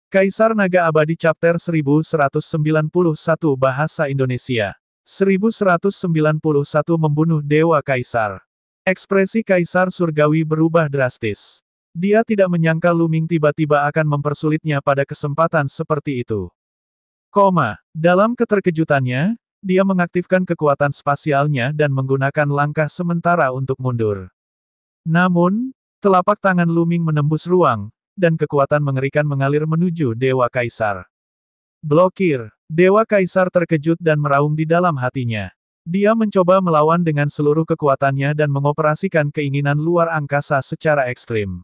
Kaisar Naga Abadi Chapter 1191 Bahasa Indonesia 1191 Membunuh Dewa Kaisar. Ekspresi Kaisar Surgawi berubah drastis. Dia tidak menyangka Luming tiba-tiba akan mempersulitnya pada kesempatan seperti itu. Dalam keterkejutannya, dia mengaktifkan kekuatan spasialnya dan menggunakan langkah sementara untuk mundur. Namun, telapak tangan Luming menembus ruang, dan kekuatan mengerikan mengalir menuju Dewa Kaisar. Blokir! Dewa Kaisar terkejut dan meraung di dalam hatinya. Dia mencoba melawan dengan seluruh kekuatannya dan mengoperasikan keinginan luar angkasa secara ekstrim.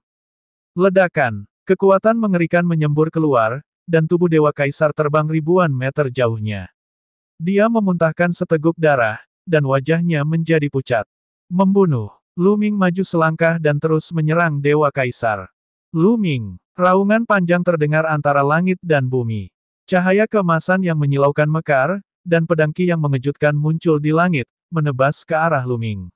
Ledakan! Kekuatan mengerikan menyembur keluar, dan tubuh Dewa Kaisar terbang ribuan meter jauhnya. Dia memuntahkan seteguk darah, dan wajahnya menjadi pucat. Membunuh! Luming maju selangkah dan terus menyerang Dewa Kaisar. Luming! Raungan panjang terdengar antara langit dan bumi. Cahaya keemasan yang menyilaukan mekar, dan pedang Qi yang mengejutkan muncul di langit, menebas ke arah Luming.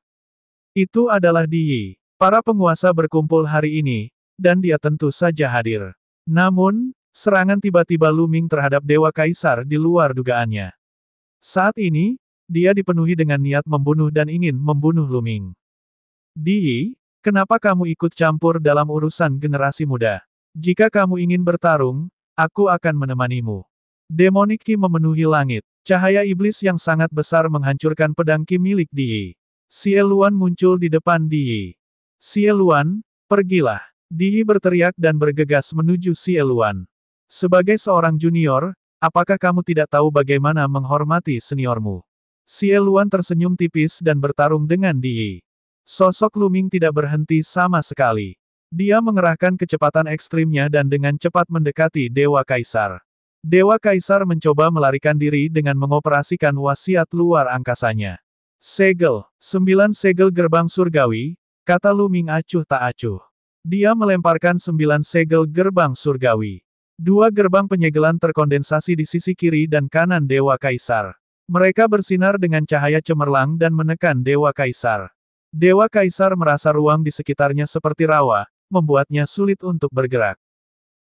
Itu adalah Di. Para penguasa berkumpul hari ini, dan dia tentu saja hadir. Namun, serangan tiba-tiba Luming terhadap Dewa Kaisar di luar dugaannya. Saat ini, dia dipenuhi dengan niat membunuh dan ingin membunuh Luming. Di, kenapa kamu ikut campur dalam urusan generasi muda? Jika kamu ingin bertarung, aku akan menemanimu. Demonik Qi memenuhi langit. Cahaya iblis yang sangat besar menghancurkan pedang Qi milik Di. Xie Luan muncul di depan Di. Xie Luan, pergilah. Di berteriak dan bergegas menuju Xie Luan. Sebagai seorang junior, apakah kamu tidak tahu bagaimana menghormati seniormu? Xie Luan tersenyum tipis dan bertarung dengan Di. Sosok Luming tidak berhenti sama sekali. Dia mengerahkan kecepatan ekstrimnya dan dengan cepat mendekati Dewa Kaisar. Dewa Kaisar mencoba melarikan diri dengan mengoperasikan wasiat luar angkasanya. Segel, 9 segel gerbang surgawi, kata Luming acuh tak acuh. Dia melemparkan 9 segel gerbang surgawi. 2 gerbang penyegelan terkondensasi di sisi kiri dan kanan Dewa Kaisar. Mereka bersinar dengan cahaya cemerlang dan menekan Dewa Kaisar. Dewa Kaisar merasa ruang di sekitarnya seperti rawa, membuatnya sulit untuk bergerak.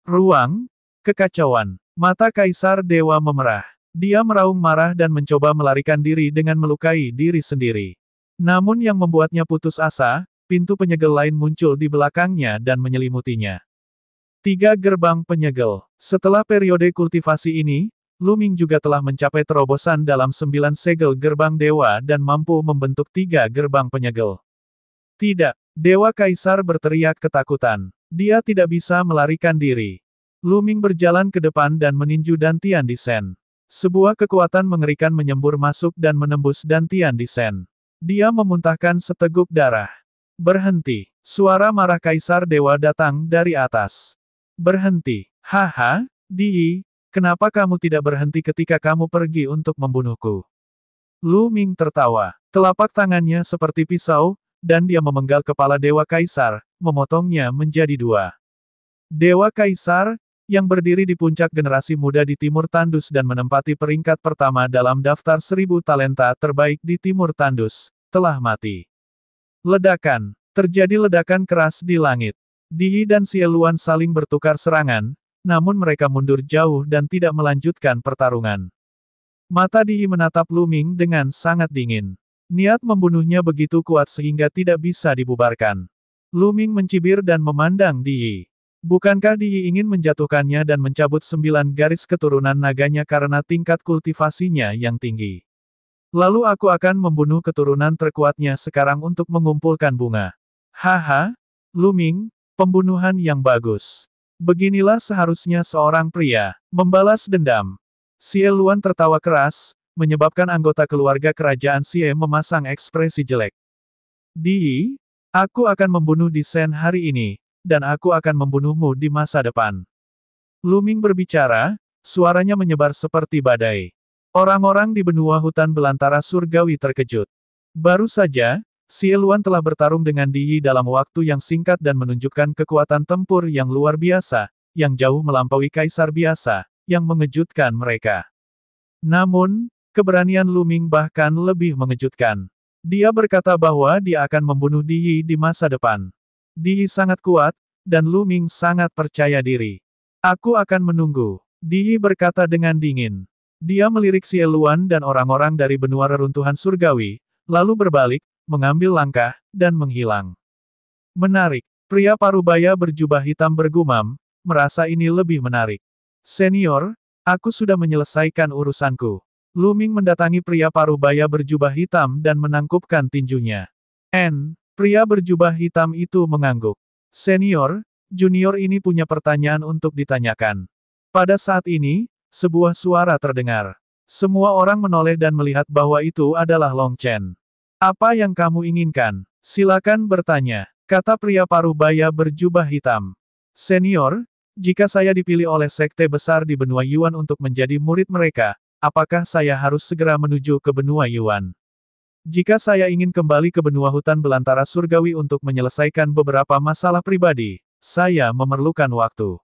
Ruang, kekacauan. Mata Kaisar Dewa memerah. Dia meraung marah dan mencoba melarikan diri dengan melukai diri sendiri. Namun yang membuatnya putus asa, pintu penyegel lain muncul di belakangnya dan menyelimutinya. 3 gerbang penyegel. Setelah periode kultivasi ini, Luming juga telah mencapai terobosan dalam 9 segel gerbang dewa dan mampu membentuk 3 gerbang penyegel. Tidak, Dewa Kaisar berteriak ketakutan. Dia tidak bisa melarikan diri. Luming berjalan ke depan dan meninju dantian di Sen. Sebuah kekuatan mengerikan menyembur masuk dan menembus dantian di Sen. Dia memuntahkan seteguk darah. Berhenti. Suara marah Kaisar Dewa datang dari atas. Berhenti. Haha, Di. Kenapa kamu tidak berhenti ketika kamu pergi untuk membunuhku? Luming tertawa. Telapak tangannya seperti pisau, dan dia memenggal kepala Dewa Kaisar, memotongnya menjadi 2. Dewa Kaisar, yang berdiri di puncak generasi muda di Timur Tandus dan menempati peringkat pertama dalam daftar 1000 talenta terbaik di Timur Tandus, telah mati. Ledakan. Terjadi ledakan keras di langit. Di dan Xie Luan saling bertukar serangan, namun mereka mundur jauh dan tidak melanjutkan pertarungan. Mata Di menatap Luming dengan sangat dingin. Niat membunuhnya begitu kuat sehingga tidak bisa dibubarkan. Luming mencibir dan memandang Di. Bukankah Di ingin menjatuhkannya dan mencabut 9 garis keturunan naganya karena tingkat kultivasinya yang tinggi? Lalu aku akan membunuh keturunan terkuatnya sekarang untuk mengumpulkan bunga. Haha, Luming, pembunuhan yang bagus. Beginilah seharusnya seorang pria, membalas dendam. Xie Luan tertawa keras, menyebabkan anggota keluarga kerajaan Xie memasang ekspresi jelek. Di, aku akan membunuh Di Sen hari ini, dan aku akan membunuhmu di masa depan. Luming berbicara, suaranya menyebar seperti badai. Orang-orang di benua hutan belantara surgawi terkejut. Baru saja, Xie Luan telah bertarung dengan Di dalam waktu yang singkat dan menunjukkan kekuatan tempur yang luar biasa, yang jauh melampaui kaisar biasa, yang mengejutkan mereka. Namun, keberanian Luming bahkan lebih mengejutkan. Dia berkata bahwa dia akan membunuh Di masa depan. Di sangat kuat, dan Luming sangat percaya diri. Aku akan menunggu. Di berkata dengan dingin. Dia melirik Xie Luan dan orang-orang dari benua reruntuhan surgawi, lalu berbalik, mengambil langkah, dan menghilang. Menarik. Pria parubaya berjubah hitam bergumam, merasa ini lebih menarik. Senior, aku sudah menyelesaikan urusanku. Lu Ming mendatangi pria parubaya berjubah hitam dan menangkupkan tinjunya. Pria berjubah hitam itu mengangguk. Senior, junior ini punya pertanyaan untuk ditanyakan. Pada saat ini, sebuah suara terdengar. Semua orang menoleh dan melihat bahwa itu adalah Long Chen. Apa yang kamu inginkan? Silakan bertanya, kata pria parubaya berjubah hitam. Senior, jika saya dipilih oleh sekte besar di benua Yuan untuk menjadi murid mereka, apakah saya harus segera menuju ke benua Yuan? Jika saya ingin kembali ke benua hutan belantara surgawi untuk menyelesaikan beberapa masalah pribadi, saya memerlukan waktu.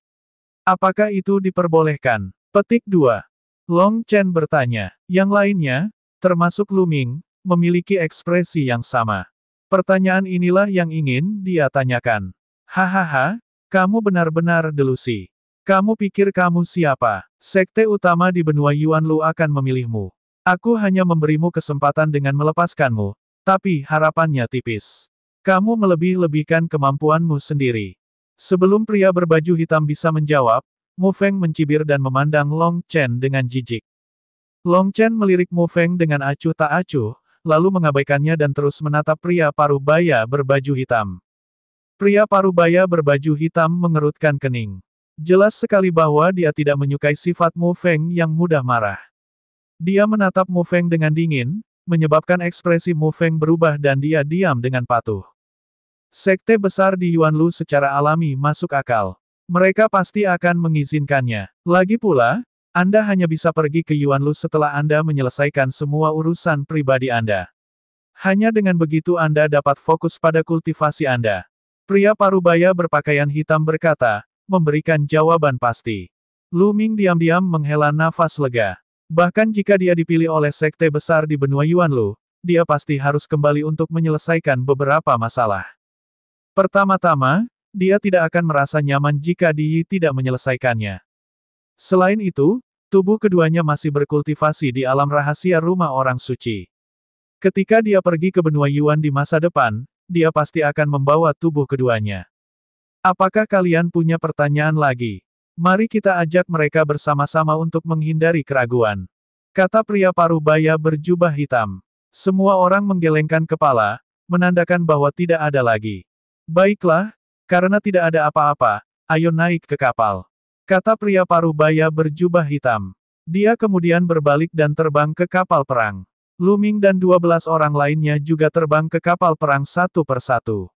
Apakah itu diperbolehkan? Petik 2. Long Chen bertanya. Yang lainnya, termasuk Lu Ming, memiliki ekspresi yang sama. Pertanyaan inilah yang ingin dia tanyakan. Hahaha, kamu benar-benar delusi. Kamu pikir kamu siapa? Sekte utama di benua Yuan Lu akan memilihmu. Aku hanya memberimu kesempatan dengan melepaskanmu, tapi harapannya tipis. Kamu melebih-lebihkan kemampuanmu sendiri. Sebelum pria berbaju hitam bisa menjawab, Mu Feng mencibir dan memandang Long Chen dengan jijik. Long Chen melirik Mu Feng dengan acuh tak acuh, lalu mengabaikannya dan terus menatap pria parubaya berbaju hitam. Pria parubaya berbaju hitam mengerutkan kening. Jelas sekali bahwa dia tidak menyukai sifat Mu Feng yang mudah marah. Dia menatap Mu Feng dengan dingin, menyebabkan ekspresi Mu Feng berubah dan dia diam dengan patuh. Sekte besar di Yuan Lu secara alami masuk akal. Mereka pasti akan mengizinkannya. Lagi pula, Anda hanya bisa pergi ke Yuan Lu setelah Anda menyelesaikan semua urusan pribadi Anda. Hanya dengan begitu Anda dapat fokus pada kultivasi Anda. Pria parubaya berpakaian hitam berkata, memberikan jawaban pasti. Lu Ming diam-diam menghela nafas lega. Bahkan jika dia dipilih oleh sekte besar di benua Yuan Lu, dia pasti harus kembali untuk menyelesaikan beberapa masalah. Pertama-tama, dia tidak akan merasa nyaman jika Di Yi tidak menyelesaikannya. Selain itu, tubuh keduanya masih berkultivasi di alam rahasia rumah orang suci. Ketika dia pergi ke benua Yuan di masa depan, dia pasti akan membawa tubuh keduanya. Apakah kalian punya pertanyaan lagi? Mari kita ajak mereka bersama-sama untuk menghindari keraguan. Kata pria parubaya berjubah hitam. Semua orang menggelengkan kepala, menandakan bahwa tidak ada lagi. Baiklah, karena tidak ada apa-apa, ayo naik ke kapal. Kata pria parubaya berjubah hitam. Dia kemudian berbalik dan terbang ke kapal perang. Lu Ming dan 12 orang lainnya juga terbang ke kapal perang satu persatu.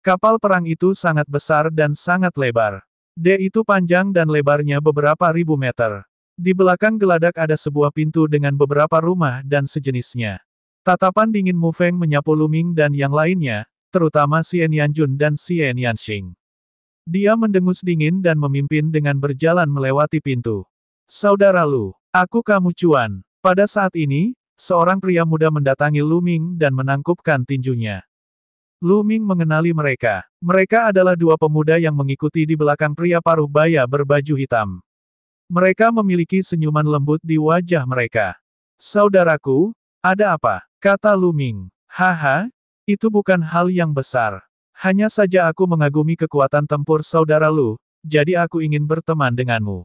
Kapal perang itu sangat besar dan sangat lebar. Itu panjang dan lebarnya beberapa ribu meter. Di belakang geladak ada sebuah pintu dengan beberapa rumah dan sejenisnya. Tatapan dingin Mu Feng menyapu Lu Ming dan yang lainnya, terutama Xie Nianjun dan Xie Nianxing. Dia mendengus dingin dan memimpin dengan berjalan melewati pintu. Saudara Lu, aku kamu Cuan. Pada saat ini, seorang pria muda mendatangi Lu Ming dan menangkupkan tinjunya. Lu Ming mengenali mereka. Mereka adalah dua pemuda yang mengikuti di belakang pria parubaya berbaju hitam. Mereka memiliki senyuman lembut di wajah mereka. Saudaraku, ada apa? Kata Lu Ming. Haha, itu bukan hal yang besar. Hanya saja aku mengagumi kekuatan tempur saudara Lu, jadi aku ingin berteman denganmu.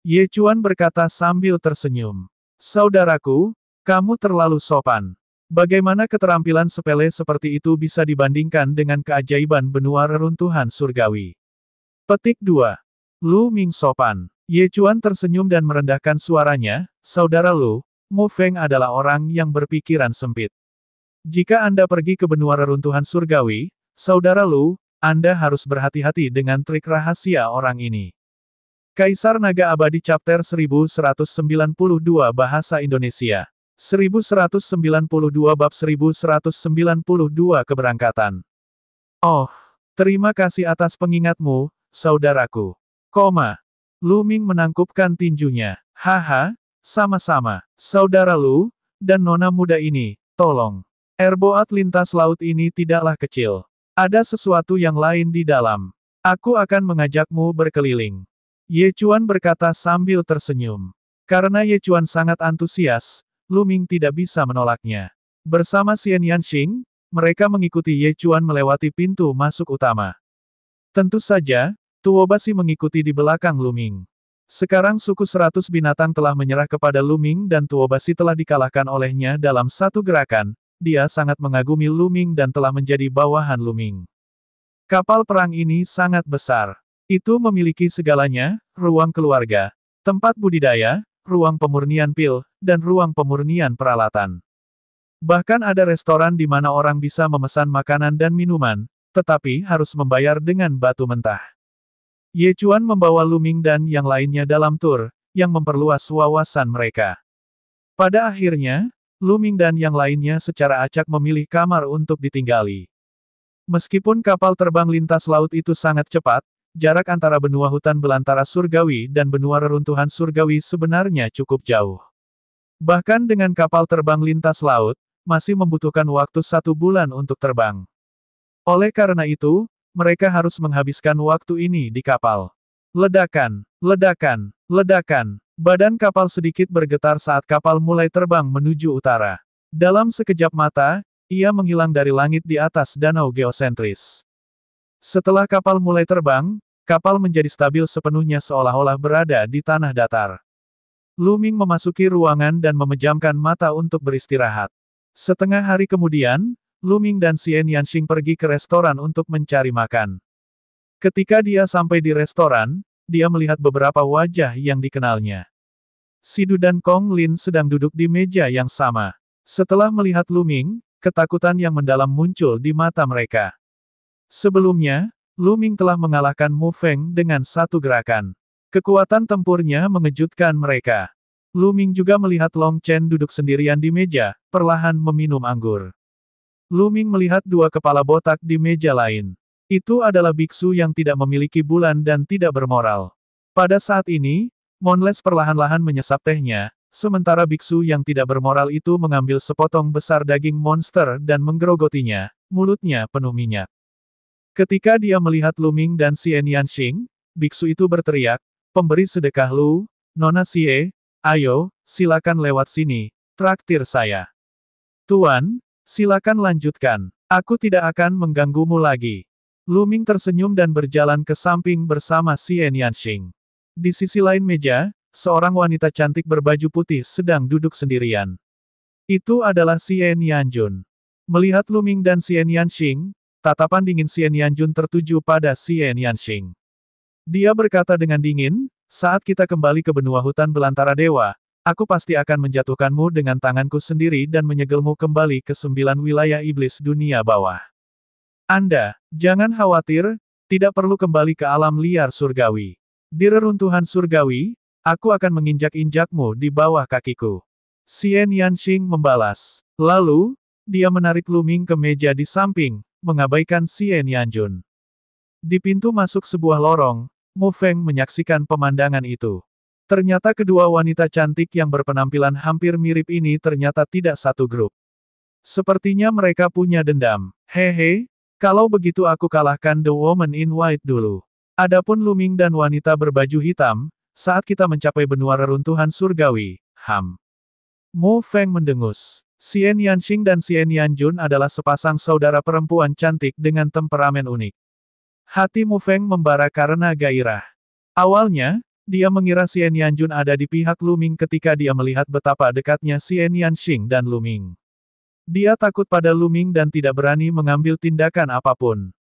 Ye Chuan berkata sambil tersenyum. Saudaraku, kamu terlalu sopan. Bagaimana keterampilan sepele seperti itu bisa dibandingkan dengan keajaiban benua reruntuhan surgawi? Petik 2. Lu Ming sopan. Ye Chuan tersenyum dan merendahkan suaranya, saudara Lu, Mu Feng adalah orang yang berpikiran sempit. Jika Anda pergi ke benua reruntuhan surgawi, saudara Lu, Anda harus berhati-hati dengan trik rahasia orang ini. Kaisar Naga Abadi Chapter 1192 Bahasa Indonesia 1192 Bab 1192 Keberangkatan. Oh, terima kasih atas pengingatmu, saudaraku. Lu Ming menangkupkan tinjunya. Haha, sama-sama, saudara Lu, dan nona muda ini, tolong. Airboat lintas laut ini tidaklah kecil. Ada sesuatu yang lain di dalam. Aku akan mengajakmu berkeliling. Ye Chuan berkata sambil tersenyum. Karena Ye Chuan sangat antusias, Lu Ming tidak bisa menolaknya. Bersama Xian Yanxing, mereka mengikuti Ye Chuan melewati pintu masuk utama. Tentu saja, Tuobashi mengikuti di belakang Lu Ming. Sekarang suku 100 binatang telah menyerah kepada Lu Ming dan Tuobashi telah dikalahkan olehnya dalam satu gerakan. Dia sangat mengagumi Lu Ming dan telah menjadi bawahan Lu Ming. Kapal perang ini sangat besar. Itu memiliki segalanya, ruang keluarga, tempat budidaya, ruang pemurnian pil, dan ruang pemurnian peralatan. Bahkan ada restoran di mana orang bisa memesan makanan dan minuman, tetapi harus membayar dengan batu mentah. Ye Chuan membawa Lu Ming dan yang lainnya dalam tur, yang memperluas wawasan mereka. Pada akhirnya, Lu Ming dan yang lainnya secara acak memilih kamar untuk ditinggali. Meskipun kapal terbang lintas laut itu sangat cepat, jarak antara benua hutan belantara surgawi dan benua reruntuhan surgawi sebenarnya cukup jauh. Bahkan dengan kapal terbang lintas laut, masih membutuhkan waktu 1 bulan untuk terbang. Oleh karena itu, mereka harus menghabiskan waktu ini di kapal. Ledakan, ledakan, ledakan. Badan kapal sedikit bergetar saat kapal mulai terbang menuju utara. Dalam sekejap mata, ia menghilang dari langit di atas danau geosentris. Setelah kapal mulai terbang, kapal menjadi stabil sepenuhnya seolah-olah berada di tanah datar. Lu Ming memasuki ruangan dan memejamkan mata untuk beristirahat. Setengah hari kemudian, Lu Ming dan Xian Yanxing pergi ke restoran untuk mencari makan. Ketika dia sampai di restoran, dia melihat beberapa wajah yang dikenalnya. Sidu dan Kong Lin sedang duduk di meja yang sama. Setelah melihat Lu Ming, ketakutan yang mendalam muncul di mata mereka. Sebelumnya, Lu Ming telah mengalahkan Mu Feng dengan satu gerakan. Kekuatan tempurnya mengejutkan mereka. Lu Ming juga melihat Long Chen duduk sendirian di meja, perlahan meminum anggur. Lu Ming melihat 2 kepala botak di meja lain. Itu adalah biksu yang tidak memiliki bulan dan tidak bermoral. Pada saat ini, Monles perlahan-lahan menyesap tehnya, sementara biksu yang tidak bermoral itu mengambil sepotong besar daging monster dan menggerogotinya, mulutnya penuh minyak. Ketika dia melihat Lu Ming dan Xian Yanxing, biksu itu berteriak, "Pemberi sedekah Lu, Nona Xie, ayo, silakan lewat sini, traktir saya." "Tuan, silakan lanjutkan. Aku tidak akan mengganggumu lagi." Lu Ming tersenyum dan berjalan ke samping bersama Xian Yanxing. Di sisi lain meja, seorang wanita cantik berbaju putih sedang duduk sendirian. Itu adalah Xian Yanjun. Melihat Lu Ming dan Xian Yanxing, tatapan dingin Xian Yanjun tertuju pada Xian Yanxing. Dia berkata dengan dingin, "Saat kita kembali ke benua hutan belantara dewa, aku pasti akan menjatuhkanmu dengan tanganku sendiri dan menyegelmu kembali ke 9 wilayah iblis dunia bawah. Anda, jangan khawatir, tidak perlu kembali ke alam liar surgawi. Di reruntuhan surgawi, aku akan menginjak-injakmu di bawah kakiku." Xian Yanxing membalas. Lalu, dia menarik Lu Ming ke meja di samping, mengabaikan Xian Yanjun. Di pintu masuk sebuah lorong, Mu Feng menyaksikan pemandangan itu. Ternyata kedua wanita cantik yang berpenampilan hampir mirip ini ternyata tidak satu grup. Sepertinya mereka punya dendam. Hehe, kalau begitu aku kalahkan The Woman in White dulu. Adapun Lu Ming dan wanita berbaju hitam, saat kita mencapai benua reruntuhan surgawi, Mu Feng mendengus. Xian Yanxing dan Xian Yanjun adalah sepasang saudara perempuan cantik dengan temperamen unik. Hati Mu Feng membara karena gairah. Awalnya, dia mengira Xian Yanjun ada di pihak Lu Ming ketika dia melihat betapa dekatnya Xian Yanxing dan Lu Ming. Dia takut pada Lu Ming dan tidak berani mengambil tindakan apapun.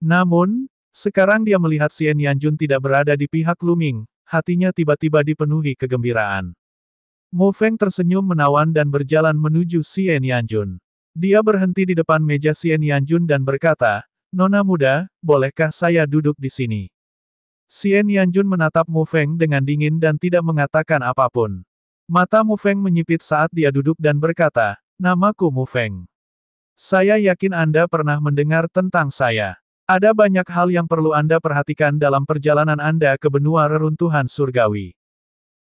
Namun, sekarang dia melihat Xian Yanjun tidak berada di pihak Lu Ming, hatinya tiba-tiba dipenuhi kegembiraan. Mu Feng tersenyum menawan dan berjalan menuju Xian Yanjun. Dia berhenti di depan meja Xian Yanjun dan berkata, "Nona muda, bolehkah saya duduk di sini?" Xian Yanjun menatap Mu Feng dengan dingin dan tidak mengatakan apapun. Mata Mu Feng menyipit saat dia duduk dan berkata, "Namaku Mu Feng. Saya yakin Anda pernah mendengar tentang saya. Ada banyak hal yang perlu Anda perhatikan dalam perjalanan Anda ke benua reruntuhan surgawi.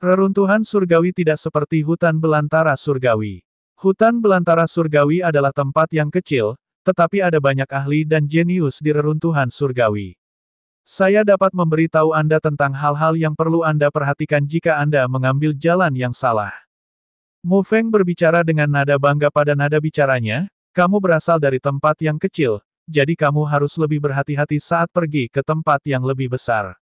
Reruntuhan surgawi tidak seperti hutan belantara surgawi. Hutan belantara surgawi adalah tempat yang kecil, tetapi ada banyak ahli dan jenius di reruntuhan surgawi. Saya dapat memberitahu Anda tentang hal-hal yang perlu Anda perhatikan jika Anda mengambil jalan yang salah. Mu Feng berbicara dengan nada bangga pada nada bicaranya, kamu berasal dari tempat yang kecil, jadi kamu harus lebih berhati-hati saat pergi ke tempat yang lebih besar.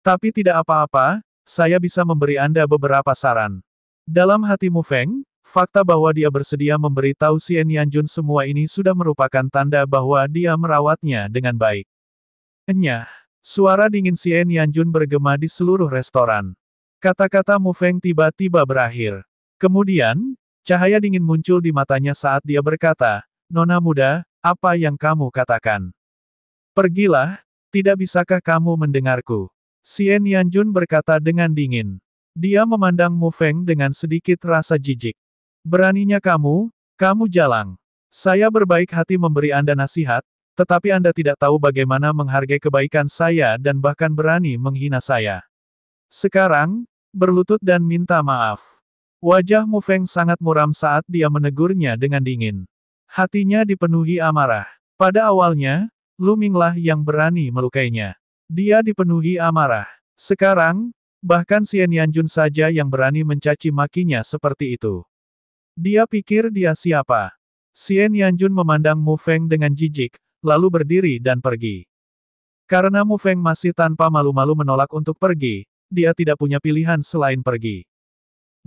Tapi tidak apa-apa, saya bisa memberi Anda beberapa saran. Dalam hati Mu Feng, fakta bahwa dia bersedia memberitahu Xian Yanjun semua ini sudah merupakan tanda bahwa dia merawatnya dengan baik. Enyah. Suara dingin Xian Yanjun bergema di seluruh restoran. Kata-kata Mu Feng tiba-tiba berakhir. Kemudian, cahaya dingin muncul di matanya saat dia berkata, Nona muda, apa yang kamu katakan? Pergilah, tidak bisakah kamu mendengarku? Xian Yanjun berkata dengan dingin. Dia memandang Mu Feng dengan sedikit rasa jijik. Beraninya kamu jalang. Saya berbaik hati memberi Anda nasihat, tetapi Anda tidak tahu bagaimana menghargai kebaikan saya dan bahkan berani menghina saya. Sekarang, berlutut dan minta maaf. Wajah Mu Feng sangat muram saat dia menegurnya dengan dingin. Hatinya dipenuhi amarah. Pada awalnya, Lu Minglah yang berani melukainya. Dia dipenuhi amarah. Sekarang, bahkan Xian Yanjun saja yang berani mencaci makinya seperti itu. Dia pikir dia siapa? Xian Yanjun memandang Mu Feng dengan jijik, lalu berdiri dan pergi. Karena Mu Feng masih tanpa malu-malu menolak untuk pergi, dia tidak punya pilihan selain pergi.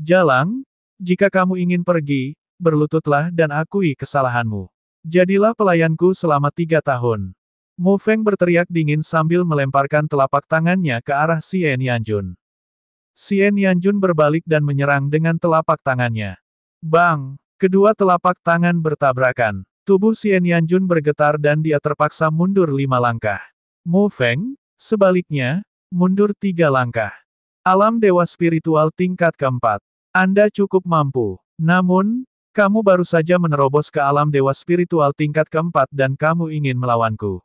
Jalang, jika kamu ingin pergi, berlututlah dan akui kesalahanmu. Jadilah pelayanku selama 3 tahun. Mu Feng berteriak dingin sambil melemparkan telapak tangannya ke arah Xian Yanjun. Xian Yanjun berbalik dan menyerang dengan telapak tangannya. Bang! Kedua telapak tangan bertabrakan. Tubuh Xian Yanjun bergetar dan dia terpaksa mundur 5 langkah. Mu Feng, sebaliknya, mundur 3 langkah. Alam dewa spiritual tingkat keempat. Anda cukup mampu. Namun, kamu baru saja menerobos ke alam dewa spiritual tingkat keempat dan kamu ingin melawanku.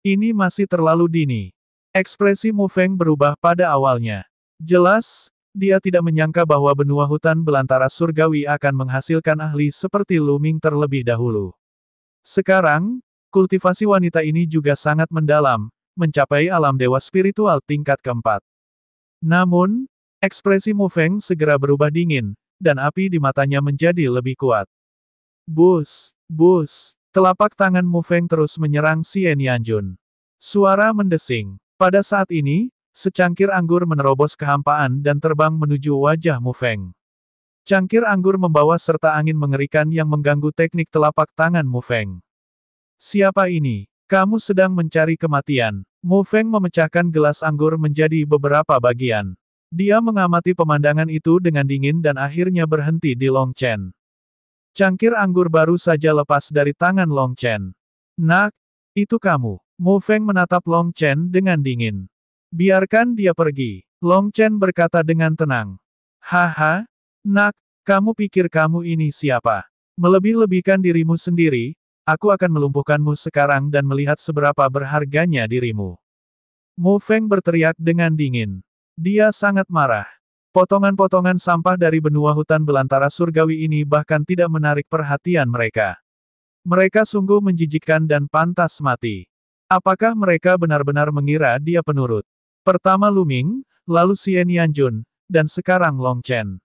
Ini masih terlalu dini. Ekspresi Mu Feng berubah pada awalnya. Jelas, dia tidak menyangka bahwa benua hutan belantara surgawi akan menghasilkan ahli seperti Lu Ming terlebih dahulu. Sekarang, kultivasi wanita ini juga sangat mendalam, mencapai alam dewa spiritual tingkat keempat. Namun, ekspresi Mu Feng segera berubah dingin, dan api di matanya menjadi lebih kuat. Bus! Bus! Telapak tangan Mu Feng terus menyerang Xian Yanjun. Suara mendesing. Pada saat ini, secangkir anggur menerobos kehampaan dan terbang menuju wajah Mu Feng. Cangkir anggur membawa serta angin mengerikan yang mengganggu teknik telapak tangan Mu Feng. Siapa ini? Kamu sedang mencari kematian. Mu Feng memecahkan gelas anggur menjadi beberapa bagian. Dia mengamati pemandangan itu dengan dingin dan akhirnya berhenti di Long Chen. Cangkir anggur baru saja lepas dari tangan Long Chen. Nak, itu kamu. Mu Feng menatap Long Chen dengan dingin. Biarkan dia pergi. Long Chen berkata dengan tenang. Haha. Nak, kamu pikir kamu ini siapa? Melebih-lebihkan dirimu sendiri, aku akan melumpuhkanmu sekarang dan melihat seberapa berharganya dirimu. Mu Feng berteriak dengan dingin. Dia sangat marah. Potongan-potongan sampah dari benua hutan belantara surgawi ini bahkan tidak menarik perhatian mereka. Mereka sungguh menjijikkan dan pantas mati. Apakah mereka benar-benar mengira dia penurut? Pertama Lu Ming, lalu Xian Yanjun, dan sekarang Long Chen.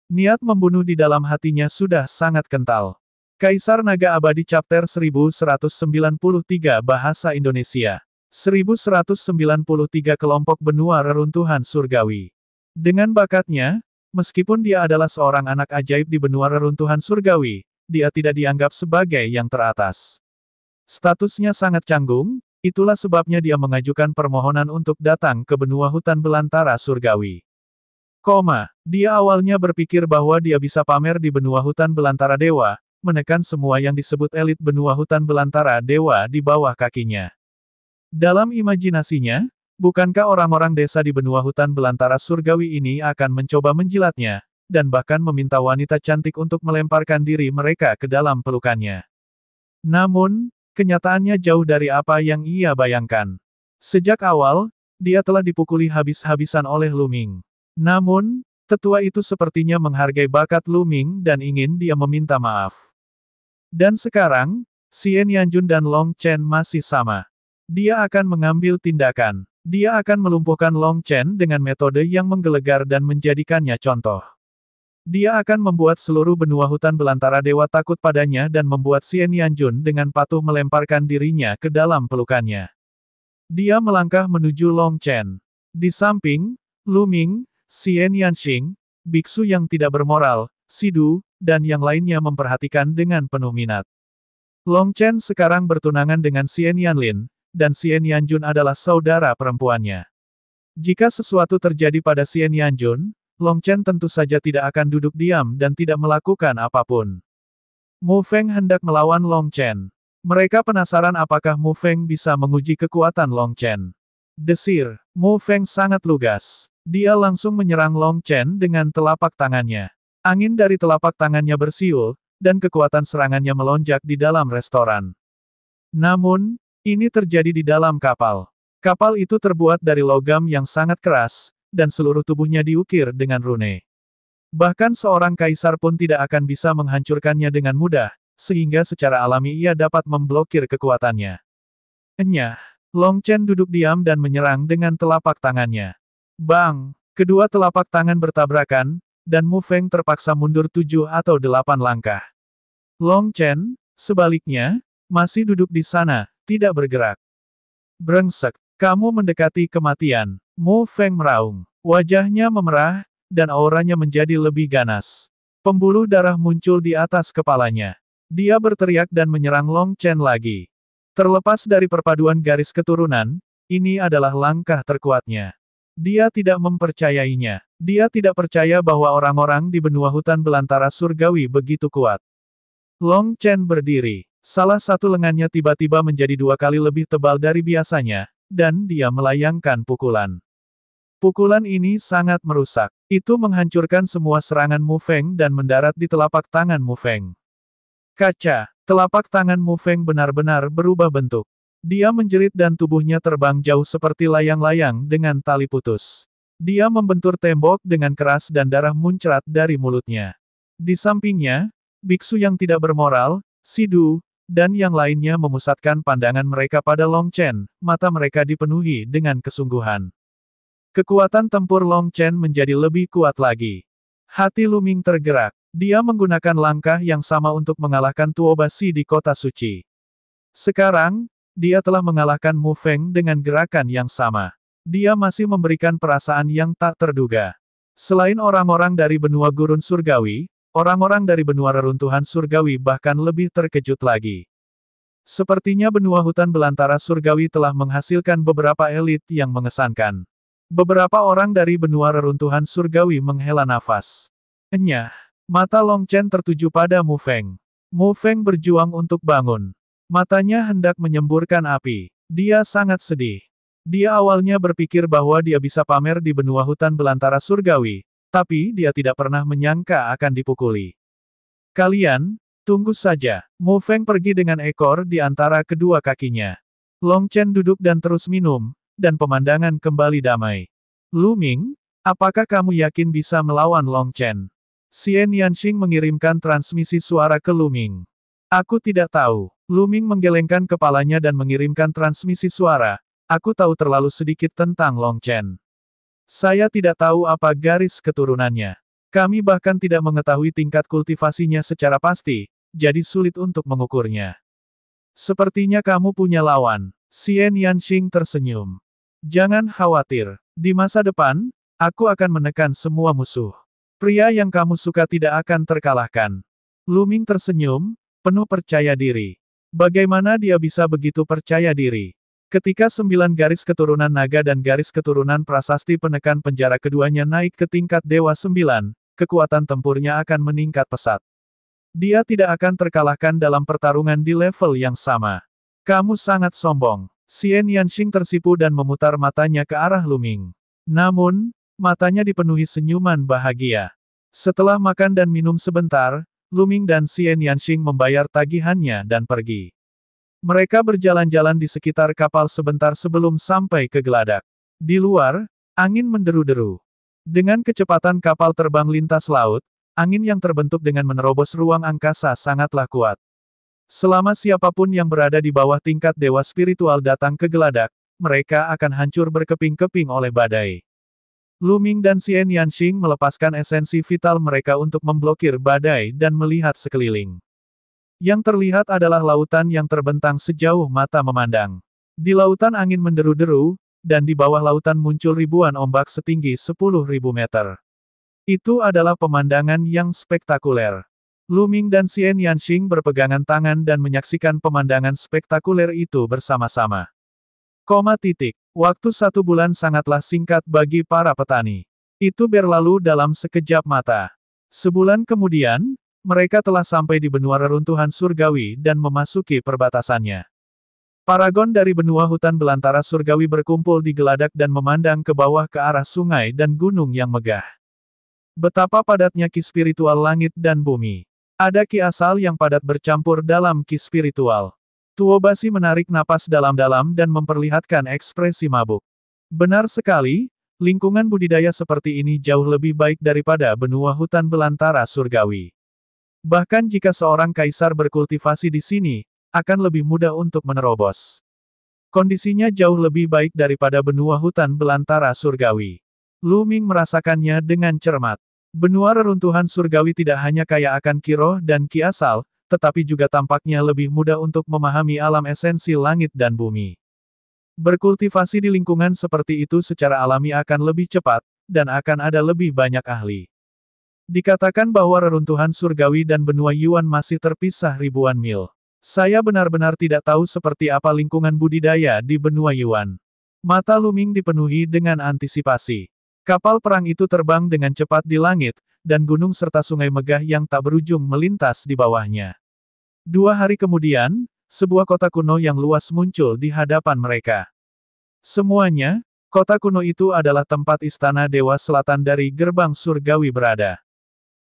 Niat membunuh di dalam hatinya sudah sangat kental. Kaisar Naga Abadi Chapter 1193 Bahasa Indonesia 1193 Kelompok Benua Reruntuhan Surgawi. Dengan bakatnya, meskipun dia adalah seorang anak ajaib di benua reruntuhan surgawi, dia tidak dianggap sebagai yang teratas. Statusnya sangat canggung, itulah sebabnya dia mengajukan permohonan untuk datang ke benua hutan belantara surgawi. Dia awalnya berpikir bahwa dia bisa pamer di benua hutan belantara dewa, menekan semua yang disebut elit benua hutan belantara dewa di bawah kakinya. Dalam imajinasinya, bukankah orang-orang desa di benua hutan belantara surgawi ini akan mencoba menjilatnya, dan bahkan meminta wanita cantik untuk melemparkan diri mereka ke dalam pelukannya. Namun, kenyataannya jauh dari apa yang ia bayangkan. Sejak awal, dia telah dipukuli habis-habisan oleh Lu Ming. Namun, tetua itu sepertinya menghargai bakat Lu Ming dan ingin dia meminta maaf. Dan sekarang, Xian Yanjun dan Long Chen masih sama. Dia akan mengambil tindakan. Dia akan melumpuhkan Long Chen dengan metode yang menggelegar dan menjadikannya contoh. Dia akan membuat seluruh benua hutan belantara dewa takut padanya dan membuat Xian Yanjun dengan patuh melemparkan dirinya ke dalam pelukannya. Dia melangkah menuju Long Chen. Di samping, Lu Ming, Xian Yanxing, biksu yang tidak bermoral, Sidu, dan yang lainnya memperhatikan dengan penuh minat. Long Chen sekarang bertunangan dengan Xian Yanlin, dan Xian Yanjun adalah saudara perempuannya. Jika sesuatu terjadi pada Xian Yanjun, Long Chen tentu saja tidak akan duduk diam dan tidak melakukan apapun. Mu Feng hendak melawan Long Chen. Mereka penasaran apakah Mu Feng bisa menguji kekuatan Long Chen. Desir, Mu Feng sangat lugas. Dia langsung menyerang Long Chen dengan telapak tangannya. Angin dari telapak tangannya bersiul, dan kekuatan serangannya melonjak di dalam restoran. Namun, ini terjadi di dalam kapal. Kapal itu terbuat dari logam yang sangat keras, dan seluruh tubuhnya diukir dengan rune. Bahkan seorang kaisar pun tidak akan bisa menghancurkannya dengan mudah, sehingga secara alami ia dapat memblokir kekuatannya. Enyah, Long Chen duduk diam dan menyerang dengan telapak tangannya. Bang! Kedua telapak tangan bertabrakan, dan Mu Feng terpaksa mundur 7 atau 8 langkah. Long Chen, sebaliknya, masih duduk di sana, tidak bergerak. Brengsek, kamu mendekati kematian. Mu Feng meraung. Wajahnya memerah, dan auranya menjadi lebih ganas. Pembuluh darah muncul di atas kepalanya. Dia berteriak dan menyerang Long Chen lagi. Terlepas dari perpaduan garis keturunan, ini adalah langkah terkuatnya. Dia tidak mempercayainya. Dia tidak percaya bahwa orang-orang di benua hutan belantara surgawi begitu kuat. Long Chen berdiri. Salah satu lengannya tiba-tiba menjadi 2 kali lebih tebal dari biasanya, dan dia melayangkan pukulan. Pukulan ini sangat merusak. Itu menghancurkan semua serangan Mu Feng dan mendarat di telapak tangan Mu Feng. Kaca, telapak tangan Mu Feng benar-benar berubah bentuk. Dia menjerit dan tubuhnya terbang jauh seperti layang-layang dengan tali putus. Dia membentur tembok dengan keras dan darah muncrat dari mulutnya. Di sampingnya, biksu yang tidak bermoral, Sidu, dan yang lainnya memusatkan pandangan mereka pada Long Chen, mata mereka dipenuhi dengan kesungguhan. Kekuatan tempur Long Chen menjadi lebih kuat lagi. Hati Lu Ming tergerak. Dia menggunakan langkah yang sama untuk mengalahkan Tuo Basi di kota suci. Sekarang, dia telah mengalahkan Mu Feng dengan gerakan yang sama. Dia masih memberikan perasaan yang tak terduga. Selain orang-orang dari benua gurun surgawi, orang-orang dari benua reruntuhan surgawi bahkan lebih terkejut lagi. Sepertinya benua hutan belantara surgawi telah menghasilkan beberapa elit yang mengesankan. Beberapa orang dari benua reruntuhan surgawi menghela nafas. Enyah, mata Long Chen tertuju pada Mu Feng. Mu Feng berjuang untuk bangun. Matanya hendak menyemburkan api. Dia sangat sedih. Dia awalnya berpikir bahwa dia bisa pamer di benua hutan belantara surgawi, tapi dia tidak pernah menyangka akan dipukuli. Kalian, tunggu saja. Mu Feng pergi dengan ekor di antara kedua kakinya. Long Chen duduk dan terus minum, dan pemandangan kembali damai. Lu Ming, apakah kamu yakin bisa melawan Long Chen? Xian Yanxing mengirimkan transmisi suara ke Lu Ming. Aku tidak tahu. Lu Ming menggelengkan kepalanya dan mengirimkan transmisi suara. Aku tahu terlalu sedikit tentang Long Chen. Saya tidak tahu apa garis keturunannya. Kami bahkan tidak mengetahui tingkat kultivasinya secara pasti, jadi sulit untuk mengukurnya. Sepertinya kamu punya lawan. Xian Yanxing tersenyum. Jangan khawatir. Di masa depan, aku akan menekan semua musuh. Pria yang kamu suka tidak akan terkalahkan. Lu Ming tersenyum, penuh percaya diri. Bagaimana dia bisa begitu percaya diri? Ketika 9 garis keturunan naga dan garis keturunan prasasti penekan penjara keduanya naik ke tingkat Dewa 9, kekuatan tempurnya akan meningkat pesat. Dia tidak akan terkalahkan dalam pertarungan di level yang sama. Kamu sangat sombong. Xian Yanxing tersipu dan memutar matanya ke arah Lu Ming. Namun, matanya dipenuhi senyuman bahagia. Setelah makan dan minum sebentar, Lu Ming dan Xian Yanxing membayar tagihannya dan pergi. Mereka berjalan-jalan di sekitar kapal sebentar sebelum sampai ke geladak. Di luar, angin menderu-deru. Dengan kecepatan kapal terbang lintas laut, angin yang terbentuk dengan menerobos ruang angkasa sangatlah kuat. Selama siapapun yang berada di bawah tingkat dewa spiritual datang ke geladak, mereka akan hancur berkeping-keping oleh badai. Lu Ming dan Xian Yanxing melepaskan esensi vital mereka untuk memblokir badai dan melihat sekeliling. Yang terlihat adalah lautan yang terbentang sejauh mata memandang. Di lautan angin menderu-deru, dan di bawah lautan muncul ribuan ombak setinggi 10.000 meter. Itu adalah pemandangan yang spektakuler. Lu Ming dan Xian Yanxing berpegangan tangan dan menyaksikan pemandangan spektakuler itu bersama-sama. Waktu 1 bulan sangatlah singkat bagi para petani. Itu berlalu dalam sekejap mata. Sebulan kemudian, mereka telah sampai di benua reruntuhan surgawi dan memasuki perbatasannya. Paragon dari benua hutan belantara surgawi berkumpul di geladak dan memandang ke bawah ke arah sungai dan gunung yang megah. Betapa padatnya ki spiritual langit dan bumi. Ada ki asal yang padat bercampur dalam ki spiritual. Tuo Basi menarik napas dalam-dalam dan memperlihatkan ekspresi mabuk. Benar sekali, lingkungan budidaya seperti ini jauh lebih baik daripada benua hutan belantara surgawi. Bahkan jika seorang kaisar berkultivasi di sini, akan lebih mudah untuk menerobos. Kondisinya jauh lebih baik daripada benua hutan belantara surgawi. Lu Ming merasakannya dengan cermat. Benua reruntuhan surgawi tidak hanya kaya akan ki roh dan ki asal, tetapi juga tampaknya lebih mudah untuk memahami alam esensi langit dan bumi. Berkultivasi di lingkungan seperti itu secara alami akan lebih cepat, dan akan ada lebih banyak ahli. Dikatakan bahwa reruntuhan surgawi dan benua Yuan masih terpisah ribuan mil. Saya benar-benar tidak tahu seperti apa lingkungan budidaya di benua Yuan. Mata Lu Ming dipenuhi dengan antisipasi. Kapal perang itu terbang dengan cepat di langit, dan gunung serta sungai megah yang tak berujung melintas di bawahnya. 2 hari kemudian, sebuah kota kuno yang luas muncul di hadapan mereka. Semuanya, kota kuno itu adalah tempat istana Dewa Selatan dari gerbang surgawi berada.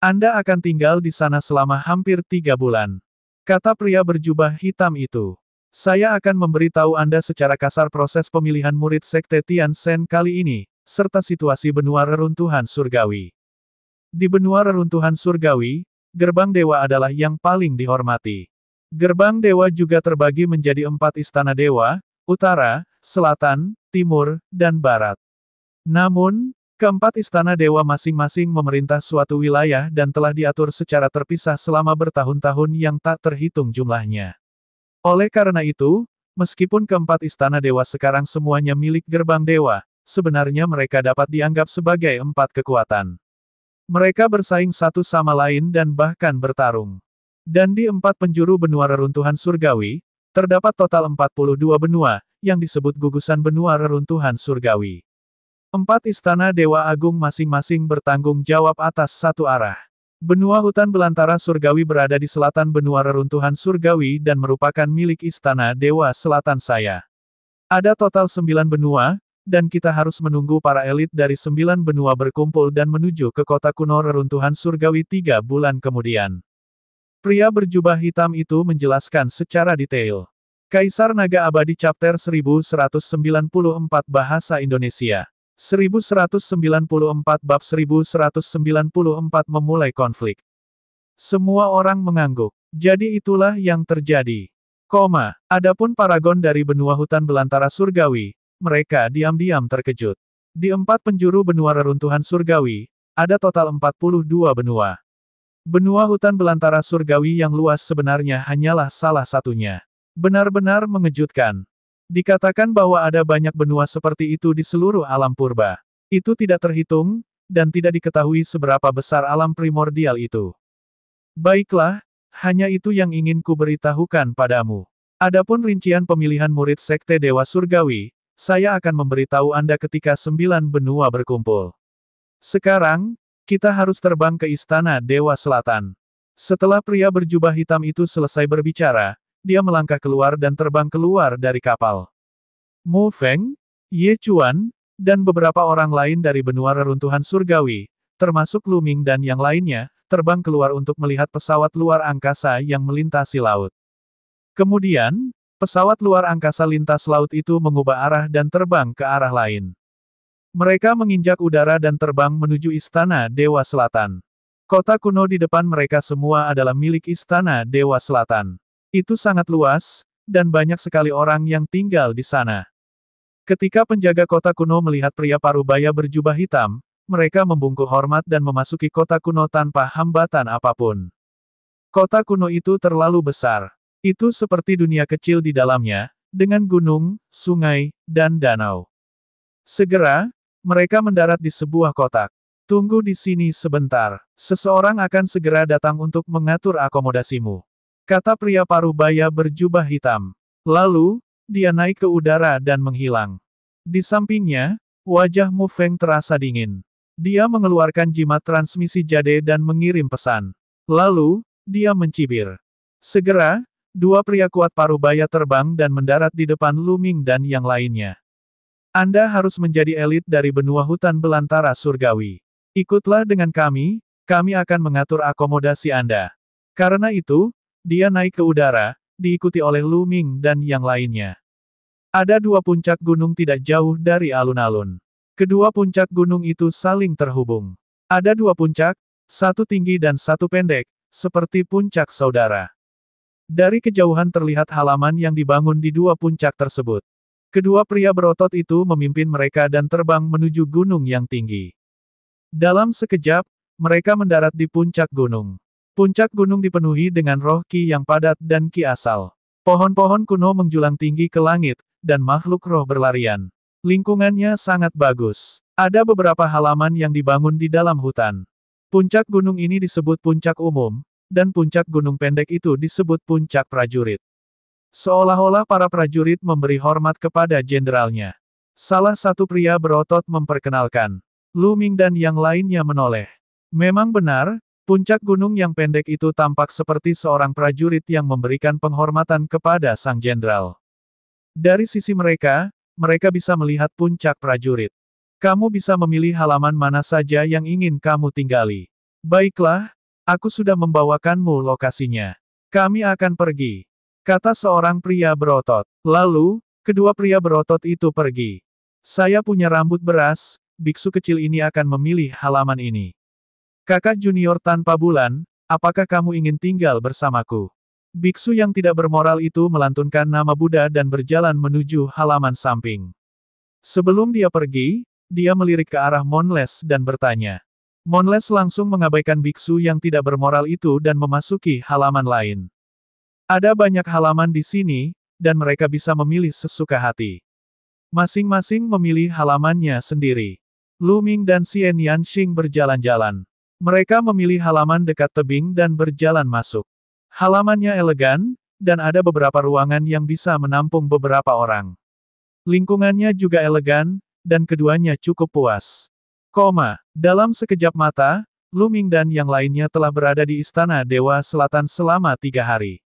Anda akan tinggal di sana selama hampir 3 bulan. Kata pria berjubah hitam itu. Saya akan memberitahu Anda secara kasar proses pemilihan murid Sekte Tian Shen kali ini, serta situasi benua reruntuhan surgawi. Di benua reruntuhan surgawi, gerbang dewa adalah yang paling dihormati. Gerbang dewa juga terbagi menjadi 4 istana dewa, utara, selatan, timur, dan barat. Namun, keempat istana dewa masing-masing memerintah suatu wilayah dan telah diatur secara terpisah selama bertahun-tahun yang tak terhitung jumlahnya. Oleh karena itu, meskipun keempat istana dewa sekarang semuanya milik gerbang dewa, sebenarnya mereka dapat dianggap sebagai 4 kekuatan. Mereka bersaing satu sama lain dan bahkan bertarung. Dan di 4 penjuru benua reruntuhan surgawi, terdapat total 42 benua, yang disebut gugusan benua reruntuhan surgawi. 4 istana dewa agung masing-masing bertanggung jawab atas satu arah. Benua hutan belantara surgawi berada di selatan benua reruntuhan surgawi dan merupakan milik istana dewa selatan saya. Ada total 9 benua, dan kita harus menunggu para elit dari 9 benua berkumpul dan menuju ke kota kuno reruntuhan surgawi 3 bulan kemudian. Pria berjubah hitam itu menjelaskan secara detail. Kaisar Naga Abadi Chapter 1194 Bahasa Indonesia. 1194 Bab 1194 Memulai konflik. Semua orang mengangguk. Jadi itulah yang terjadi. Adapun paragon dari benua hutan belantara surgawi, mereka diam-diam terkejut. Di 4 penjuru benua reruntuhan surgawi, ada total 42 benua. Benua hutan belantara surgawi yang luas sebenarnya hanyalah salah satunya. Benar-benar mengejutkan. Dikatakan bahwa ada banyak benua seperti itu di seluruh alam purba. Itu tidak terhitung, dan tidak diketahui seberapa besar alam primordial itu. Baiklah, hanya itu yang ingin kuberitahukan padamu. Adapun rincian pemilihan murid Sekte Dewa Surgawi, saya akan memberitahu Anda ketika 9 benua berkumpul. Sekarang, kita harus terbang ke Istana Dewa Selatan. Setelah pria berjubah hitam itu selesai berbicara, dia melangkah keluar dan terbang keluar dari kapal. Mu Feng, Ye Chuan, dan beberapa orang lain dari benua reruntuhan surgawi, termasuk Lu Ming dan yang lainnya, terbang keluar untuk melihat pesawat luar angkasa yang melintasi laut. Kemudian, pesawat luar angkasa lintas laut itu mengubah arah dan terbang ke arah lain. Mereka menginjak udara dan terbang menuju Istana Dewa Selatan. Kota kuno di depan mereka semua adalah milik Istana Dewa Selatan. Itu sangat luas, dan banyak sekali orang yang tinggal di sana. Ketika penjaga kota kuno melihat pria parubaya berjubah hitam, mereka membungkuk hormat dan memasuki kota kuno tanpa hambatan apapun. Kota kuno itu terlalu besar. Itu seperti dunia kecil di dalamnya, dengan gunung, sungai, dan danau. Segera, mereka mendarat di sebuah kotak. Tunggu di sini sebentar. Seseorang akan segera datang untuk mengatur akomodasimu, kata pria parubaya berjubah hitam. Lalu, dia naik ke udara dan menghilang. Di sampingnya, wajah Mu Feng terasa dingin. Dia mengeluarkan jimat transmisi jade dan mengirim pesan. Lalu, dia mencibir. Segera, dua pria kuat parubaya terbang dan mendarat di depan Lu Ming dan yang lainnya. Anda harus menjadi elit dari benua hutan belantara surgawi. Ikutlah dengan kami akan mengatur akomodasi Anda. Karena itu, dia naik ke udara, diikuti oleh Lu Ming dan yang lainnya. Ada dua puncak gunung tidak jauh dari alun-alun. Kedua puncak gunung itu saling terhubung. Ada dua puncak, satu tinggi dan satu pendek, seperti puncak saudara. Dari kejauhan terlihat halaman yang dibangun di dua puncak tersebut. Kedua pria berotot itu memimpin mereka dan terbang menuju gunung yang tinggi. Dalam sekejap, mereka mendarat di puncak gunung. Puncak gunung dipenuhi dengan roh Qi yang padat dan Qi asal. Pohon-pohon kuno menjulang tinggi ke langit, dan makhluk roh berlarian. Lingkungannya sangat bagus. Ada beberapa halaman yang dibangun di dalam hutan. Puncak gunung ini disebut puncak umum, dan puncak gunung pendek itu disebut puncak prajurit. Seolah-olah para prajurit memberi hormat kepada jenderalnya. Salah satu pria berotot memperkenalkan. Lu Ming dan yang lainnya menoleh. Memang benar, puncak gunung yang pendek itu tampak seperti seorang prajurit yang memberikan penghormatan kepada sang jenderal. Dari sisi mereka bisa melihat puncak prajurit. Kamu bisa memilih halaman mana saja yang ingin kamu tinggali. Baiklah, aku sudah membawakanmu lokasinya. Kami akan pergi, kata seorang pria berotot. Lalu, kedua pria berotot itu pergi. Saya punya rambut beras, biksu kecil ini akan memilih halaman ini. Kakak junior tanpa bulan, apakah kamu ingin tinggal bersamaku? Biksu yang tidak bermoral itu melantunkan nama Buddha dan berjalan menuju halaman samping. Sebelum dia pergi, dia melirik ke arah Monles dan bertanya. Monles langsung mengabaikan biksu yang tidak bermoral itu dan memasuki halaman lain. Ada banyak halaman di sini, dan mereka bisa memilih sesuka hati. Masing-masing memilih halamannya sendiri. Lu Ming dan Xian Yanxing berjalan-jalan. Mereka memilih halaman dekat tebing dan berjalan masuk. Halamannya elegan, dan ada beberapa ruangan yang bisa menampung beberapa orang. Lingkungannya juga elegan, dan keduanya cukup puas. Dalam sekejap mata, Lu Ming dan yang lainnya telah berada di Istana Dewa Selatan selama 3 hari.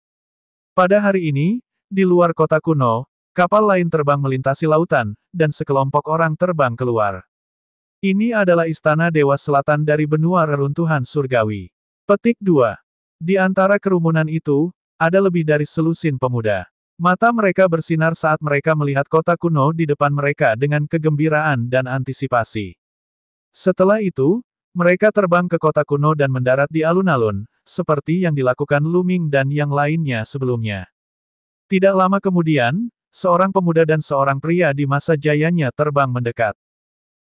Pada hari ini, di luar kota kuno, kapal lain terbang melintasi lautan, dan sekelompok orang terbang keluar. Ini adalah Istana Dewa Selatan dari benua reruntuhan surgawi. Petik 2. Di antara kerumunan itu, ada lebih dari selusin pemuda. Mata mereka bersinar saat mereka melihat kota kuno di depan mereka dengan kegembiraan dan antisipasi. Setelah itu, mereka terbang ke kota kuno dan mendarat di alun-alun, seperti yang dilakukan Lu Ming dan yang lainnya sebelumnya. Tidak lama kemudian, seorang pemuda dan seorang pria di masa jayanya terbang mendekat.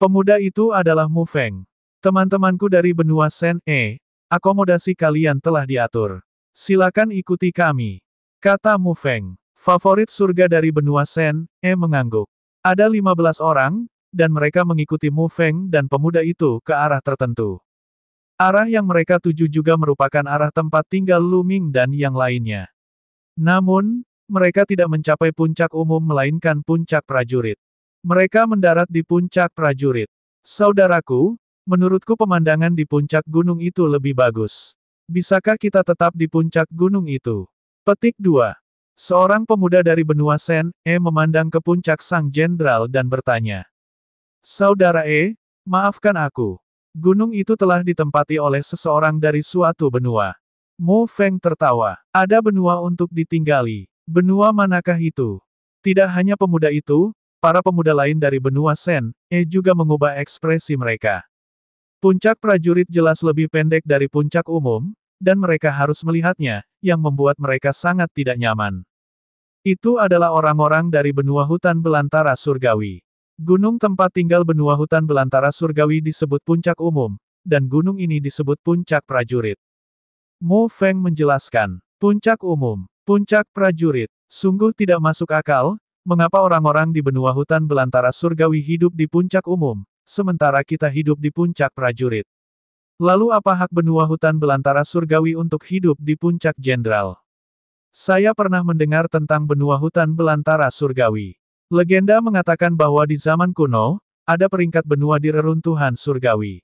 Pemuda itu adalah Mu Feng. Teman-temanku dari benua Sen E. Akomodasi kalian telah diatur. Silakan ikuti kami, kata Mu Feng. Favorit surga dari benua Sen E mengangguk. Ada 15 orang, dan mereka mengikuti Mu Feng dan pemuda itu ke arah tertentu. Arah yang mereka tuju juga merupakan arah tempat tinggal Lu Ming dan yang lainnya. Namun, mereka tidak mencapai puncak umum melainkan puncak prajurit. Mereka mendarat di puncak prajurit. Saudaraku, menurutku pemandangan di puncak gunung itu lebih bagus. Bisakah kita tetap di puncak gunung itu? Petik 2. Seorang pemuda dari benua Sen E memandang ke puncak sang jenderal dan bertanya. Saudara E, maafkan aku. Gunung itu telah ditempati oleh seseorang dari suatu benua. Mu Feng tertawa. Ada benua untuk ditinggali. Benua manakah itu? Tidak hanya pemuda itu, para pemuda lain dari benua Sen E juga mengubah ekspresi mereka. Puncak prajurit jelas lebih pendek dari puncak umum, dan mereka harus melihatnya, yang membuat mereka sangat tidak nyaman. Itu adalah orang-orang dari benua hutan belantara surgawi. Gunung tempat tinggal benua hutan belantara surgawi disebut puncak umum, dan gunung ini disebut puncak prajurit. Mu Feng menjelaskan, puncak umum, puncak prajurit, sungguh tidak masuk akal, mengapa orang-orang di benua hutan belantara surgawi hidup di puncak umum, sementara kita hidup di puncak prajurit. Lalu apa hak benua hutan belantara surgawi untuk hidup di puncak jenderal? Saya pernah mendengar tentang benua hutan belantara surgawi. Legenda mengatakan bahwa di zaman kuno, ada peringkat benua di reruntuhan surgawi.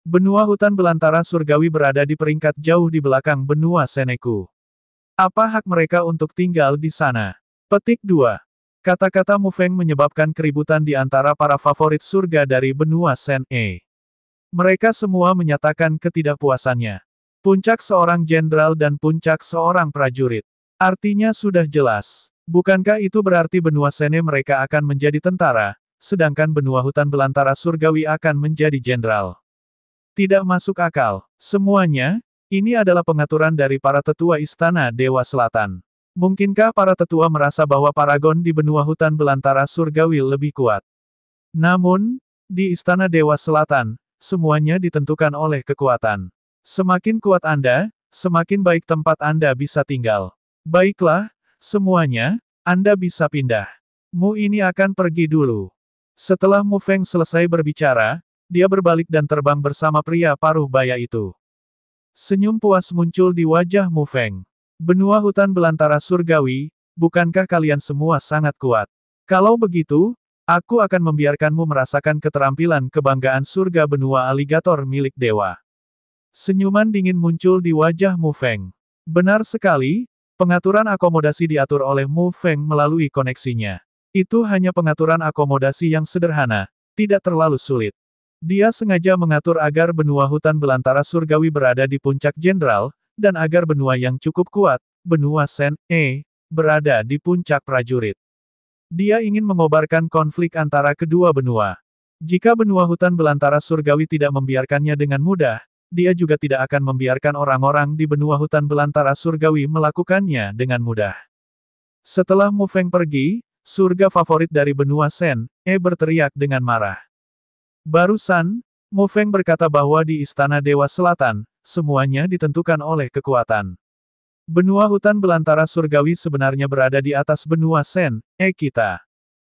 Benua hutan belantara surgawi berada di peringkat jauh di belakang benua Seneku. Apa hak mereka untuk tinggal di sana? Petik 2. Kata-kata Mu Feng menyebabkan keributan di antara para favorit surga dari benua Sen-e. Mereka semua menyatakan ketidakpuasannya. Puncak seorang jenderal dan puncak seorang prajurit. Artinya sudah jelas. Bukankah itu berarti benua Sene mereka akan menjadi tentara, sedangkan benua hutan belantara surgawi akan menjadi jenderal? Tidak masuk akal. Semuanya, ini adalah pengaturan dari para tetua istana Dewa Selatan. Mungkinkah para tetua merasa bahwa paragon di benua hutan belantara surgawi lebih kuat? Namun, di istana Dewa Selatan, semuanya ditentukan oleh kekuatan. Semakin kuat Anda, semakin baik tempat Anda bisa tinggal. Baiklah, semuanya, Anda bisa pindah. Mu ini akan pergi dulu. Setelah Mu Feng selesai berbicara, dia berbalik dan terbang bersama pria paruh baya itu. Senyum puas muncul di wajah Mu Feng. Benua hutan belantara surgawi, bukankah kalian semua sangat kuat? Kalau begitu, aku akan membiarkanmu merasakan keterampilan kebanggaan surga benua aligator milik dewa. Senyuman dingin muncul di wajah Mu Feng. Benar sekali, pengaturan akomodasi diatur oleh Mu Feng melalui koneksinya. Itu hanya pengaturan akomodasi yang sederhana, tidak terlalu sulit. Dia sengaja mengatur agar benua hutan belantara surgawi berada di puncak jenderal, dan agar benua yang cukup kuat, benua Sen-e, berada di puncak prajurit. Dia ingin mengobarkan konflik antara kedua benua. Jika benua hutan belantara surgawi tidak membiarkannya dengan mudah, dia juga tidak akan membiarkan orang-orang di benua hutan belantara surgawi melakukannya dengan mudah. Setelah Mu Feng pergi, surga favorit dari benua Sen-e berteriak dengan marah. Barusan, Mu Feng berkata bahwa di Istana Dewa Selatan, semuanya ditentukan oleh kekuatan. Benua hutan belantara surgawi sebenarnya berada di atas benua Sen-e kita.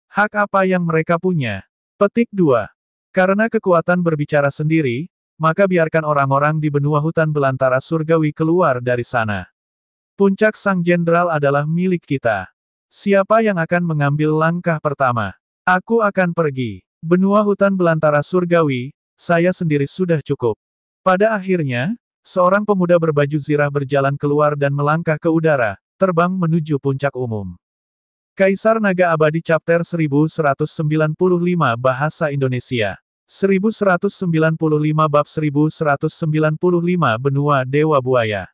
Hak apa yang mereka punya? Petik 2. Karena kekuatan berbicara sendiri, maka biarkan orang-orang di benua hutan belantara surgawi keluar dari sana. Puncak Sang Jenderal adalah milik kita. Siapa yang akan mengambil langkah pertama? Aku akan pergi. Benua hutan belantara surgawi, saya sendiri sudah cukup. Pada akhirnya, seorang pemuda berbaju zirah berjalan keluar dan melangkah ke udara, terbang menuju puncak umum. Kaisar Naga Abadi Chapter 1195 Bahasa Indonesia 1195 Bab 1195 Benua Dewa Buaya.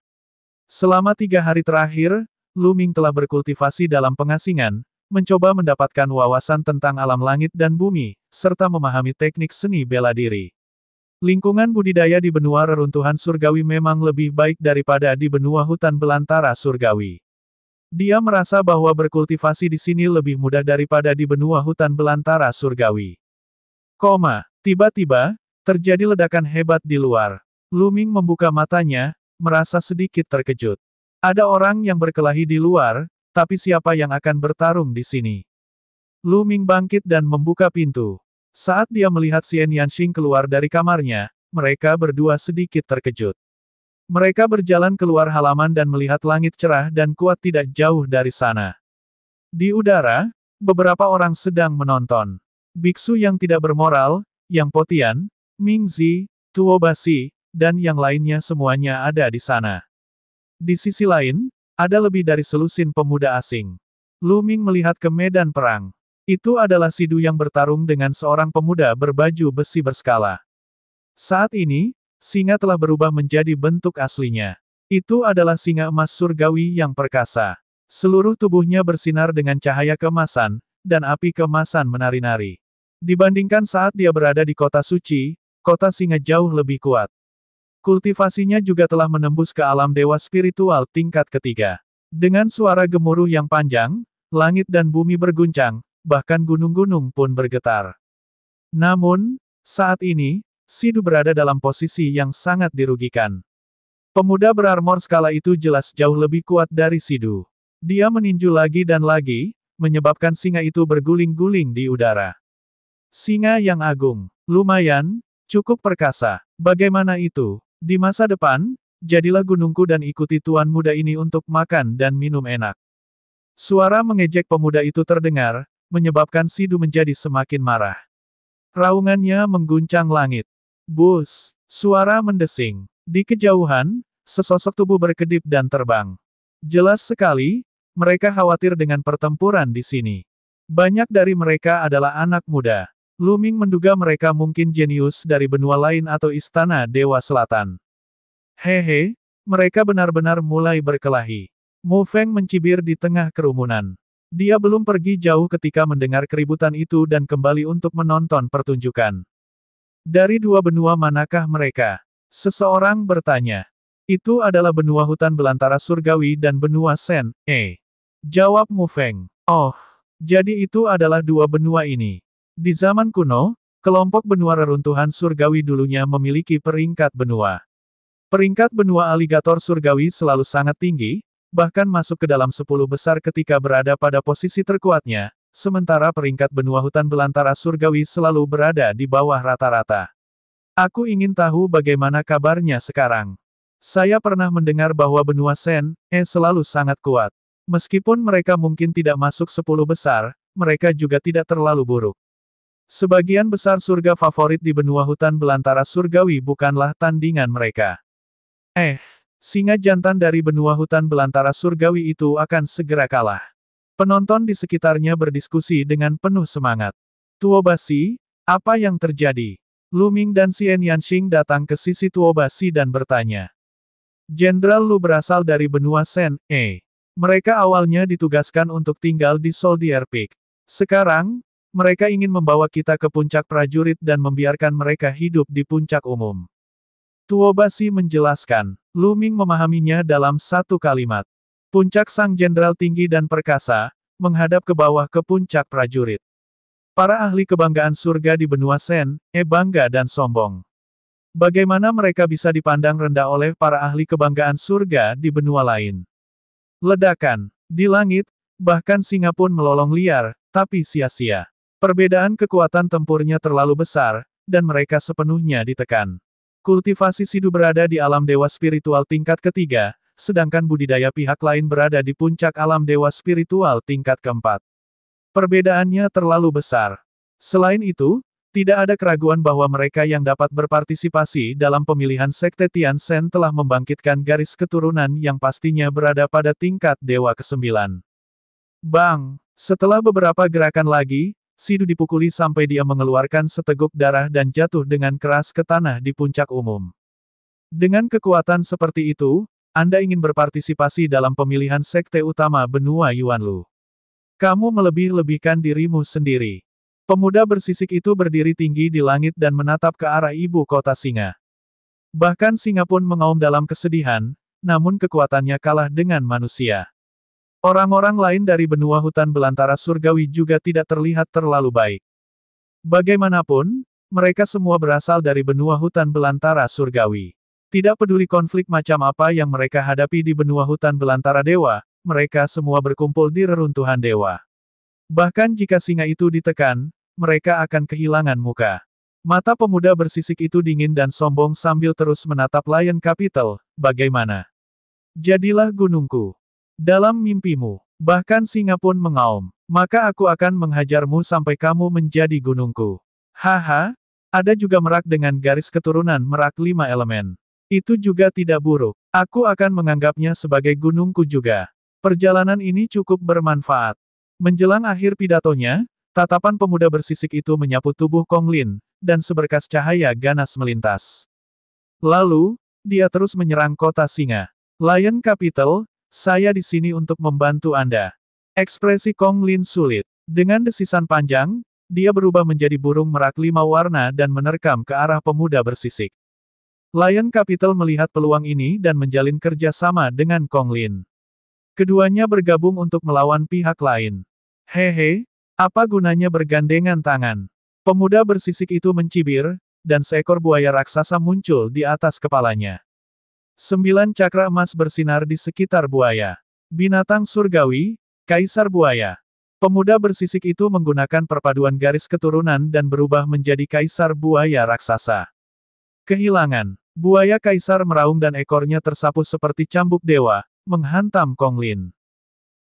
Selama 3 hari terakhir, Lu Ming telah berkultivasi dalam pengasingan, mencoba mendapatkan wawasan tentang alam langit dan bumi, serta memahami teknik seni bela diri. Lingkungan budidaya di benua reruntuhan surgawi memang lebih baik daripada di benua hutan belantara surgawi. Dia merasa bahwa berkultivasi di sini lebih mudah daripada di benua hutan belantara surgawi. Tiba-tiba, terjadi ledakan hebat di luar. Lu Ming membuka matanya, merasa sedikit terkejut. Ada orang yang berkelahi di luar, tapi siapa yang akan bertarung di sini? Lu Ming bangkit dan membuka pintu. Saat dia melihat Xian Yanxing keluar dari kamarnya, mereka berdua sedikit terkejut. Mereka berjalan keluar halaman dan melihat langit cerah dan kuat tidak jauh dari sana. Di udara, beberapa orang sedang menonton. Biksu yang tidak bermoral, Yang Potian, Ming Zi, Tuo Basi, dan yang lainnya semuanya ada di sana. Di sisi lain, ada lebih dari selusin pemuda asing. Lu Ming melihat ke medan perang. Itu adalah Si Du yang bertarung dengan seorang pemuda berbaju besi berskala. Saat ini, singa telah berubah menjadi bentuk aslinya. Itu adalah singa emas surgawi yang perkasa. Seluruh tubuhnya bersinar dengan cahaya keemasan, dan api keemasan menari-nari. Dibandingkan saat dia berada di kota suci, kota singa jauh lebih kuat. Kultivasinya juga telah menembus ke alam dewa spiritual tingkat ketiga. Dengan suara gemuruh yang panjang, langit dan bumi berguncang, bahkan gunung-gunung pun bergetar. Namun, saat ini, Sidu berada dalam posisi yang sangat dirugikan. Pemuda berarmor skala itu jelas jauh lebih kuat dari Sidu. Dia meninju lagi dan lagi, menyebabkan singa itu berguling-guling di udara. Singa yang agung, lumayan, cukup perkasa. Bagaimana itu? Di masa depan, jadilah gunungku dan ikuti tuan muda ini untuk makan dan minum enak. Suara mengejek pemuda itu terdengar, menyebabkan Sidu menjadi semakin marah. Raungannya mengguncang langit. Bus! Suara mendesing. Di kejauhan, sesosok tubuh berkedip dan terbang. Jelas sekali, mereka khawatir dengan pertempuran di sini. Banyak dari mereka adalah anak muda. Lu Ming menduga mereka mungkin jenius dari benua lain atau istana Dewa Selatan. Hehe, mereka benar-benar mulai berkelahi. Mu Feng mencibir di tengah kerumunan. Dia belum pergi jauh ketika mendengar keributan itu dan kembali untuk menonton pertunjukan. Dari dua benua manakah mereka? Seseorang bertanya. Itu adalah benua hutan belantara surgawi dan benua Sen, jawab Mu Feng. Oh, jadi itu adalah dua benua ini. Di zaman kuno, kelompok benua reruntuhan surgawi dulunya memiliki peringkat benua. Peringkat benua aligator surgawi selalu sangat tinggi, bahkan masuk ke dalam 10 besar ketika berada pada posisi terkuatnya, sementara peringkat benua hutan belantara surgawi selalu berada di bawah rata-rata. Aku ingin tahu bagaimana kabarnya sekarang. Saya pernah mendengar bahwa benua Sen, selalu sangat kuat. Meskipun mereka mungkin tidak masuk 10 besar, mereka juga tidak terlalu buruk. Sebagian besar surga favorit di benua hutan belantara surgawi bukanlah tandingan mereka. Singa jantan dari benua hutan belantara surgawi itu akan segera kalah. Penonton di sekitarnya berdiskusi dengan penuh semangat. Tuobasi, apa yang terjadi? Lu Ming dan Xian Yanxing datang ke sisi Tuobasi dan bertanya. Jenderal Lu berasal dari benua Sen, Mereka awalnya ditugaskan untuk tinggal di Soldier Peak. Sekarang, mereka ingin membawa kita ke puncak prajurit dan membiarkan mereka hidup di puncak umum. Tuobasi menjelaskan. Lu Ming memahaminya dalam satu kalimat. Puncak sang jenderal tinggi dan perkasa, menghadap ke bawah ke puncak prajurit. Para ahli kebanggaan surga di benua Sen, bangga dan sombong. Bagaimana mereka bisa dipandang rendah oleh para ahli kebanggaan surga di benua lain? Ledakan. Di langit, bahkan singa pun melolong liar, tapi sia-sia. Perbedaan kekuatan tempurnya terlalu besar, dan mereka sepenuhnya ditekan. Kultivasi Sidu berada di alam dewa spiritual tingkat ketiga, sedangkan budidaya pihak lain berada di puncak alam dewa spiritual tingkat keempat. Perbedaannya terlalu besar. Selain itu, tidak ada keraguan bahwa mereka yang dapat berpartisipasi dalam pemilihan Sekte Tian Shen telah membangkitkan garis keturunan yang pastinya berada pada tingkat dewa ke-9. Bang! Setelah beberapa gerakan lagi, Sidu dipukuli sampai dia mengeluarkan seteguk darah dan jatuh dengan keras ke tanah di puncak umum. Dengan kekuatan seperti itu, Anda ingin berpartisipasi dalam pemilihan sekte utama benua Yuanlu. Kamu melebih-lebihkan dirimu sendiri. Pemuda bersisik itu berdiri tinggi di langit dan menatap ke arah ibu kota singa. Bahkan singa pun mengaum dalam kesedihan, namun kekuatannya kalah dengan manusia. Orang-orang lain dari benua hutan belantara surgawi juga tidak terlihat terlalu baik. Bagaimanapun, mereka semua berasal dari benua hutan belantara surgawi. Tidak peduli konflik macam apa yang mereka hadapi di benua hutan belantara dewa, mereka semua berkumpul di reruntuhan dewa. Bahkan jika singa itu ditekan, mereka akan kehilangan muka. Mata pemuda bersisik itu dingin dan sombong sambil terus menatap Lion Capital, bagaimana? Jadilah gunungku. Dalam mimpimu, bahkan singa pun mengaum, maka aku akan menghajarmu sampai kamu menjadi gunungku. Haha, ada juga merak dengan garis keturunan merak 5 elemen. Itu juga tidak buruk. Aku akan menganggapnya sebagai gunungku juga. Perjalanan ini cukup bermanfaat. Menjelang akhir pidatonya, tatapan pemuda bersisik itu menyapu tubuh Kong Lin, dan seberkas cahaya ganas melintas. Lalu, dia terus menyerang kota singa. Lion Capital, saya di sini untuk membantu Anda. Ekspresi Kong Lin sulit. Dengan desisan panjang, dia berubah menjadi burung merak 5 warna dan menerkam ke arah pemuda bersisik. Lion Capital melihat peluang ini dan menjalin kerjasama dengan Kong Lin. Keduanya bergabung untuk melawan pihak lain. Hehe, apa gunanya bergandengan tangan? Pemuda bersisik itu mencibir, dan seekor buaya raksasa muncul di atas kepalanya. 9 cakra emas bersinar di sekitar buaya. Binatang surgawi, Kaisar Buaya. Pemuda bersisik itu menggunakan perpaduan garis keturunan dan berubah menjadi Kaisar Buaya raksasa. Kehilangan. Buaya Kaisar meraung dan ekornya tersapu seperti cambuk dewa, menghantam Kong Lin.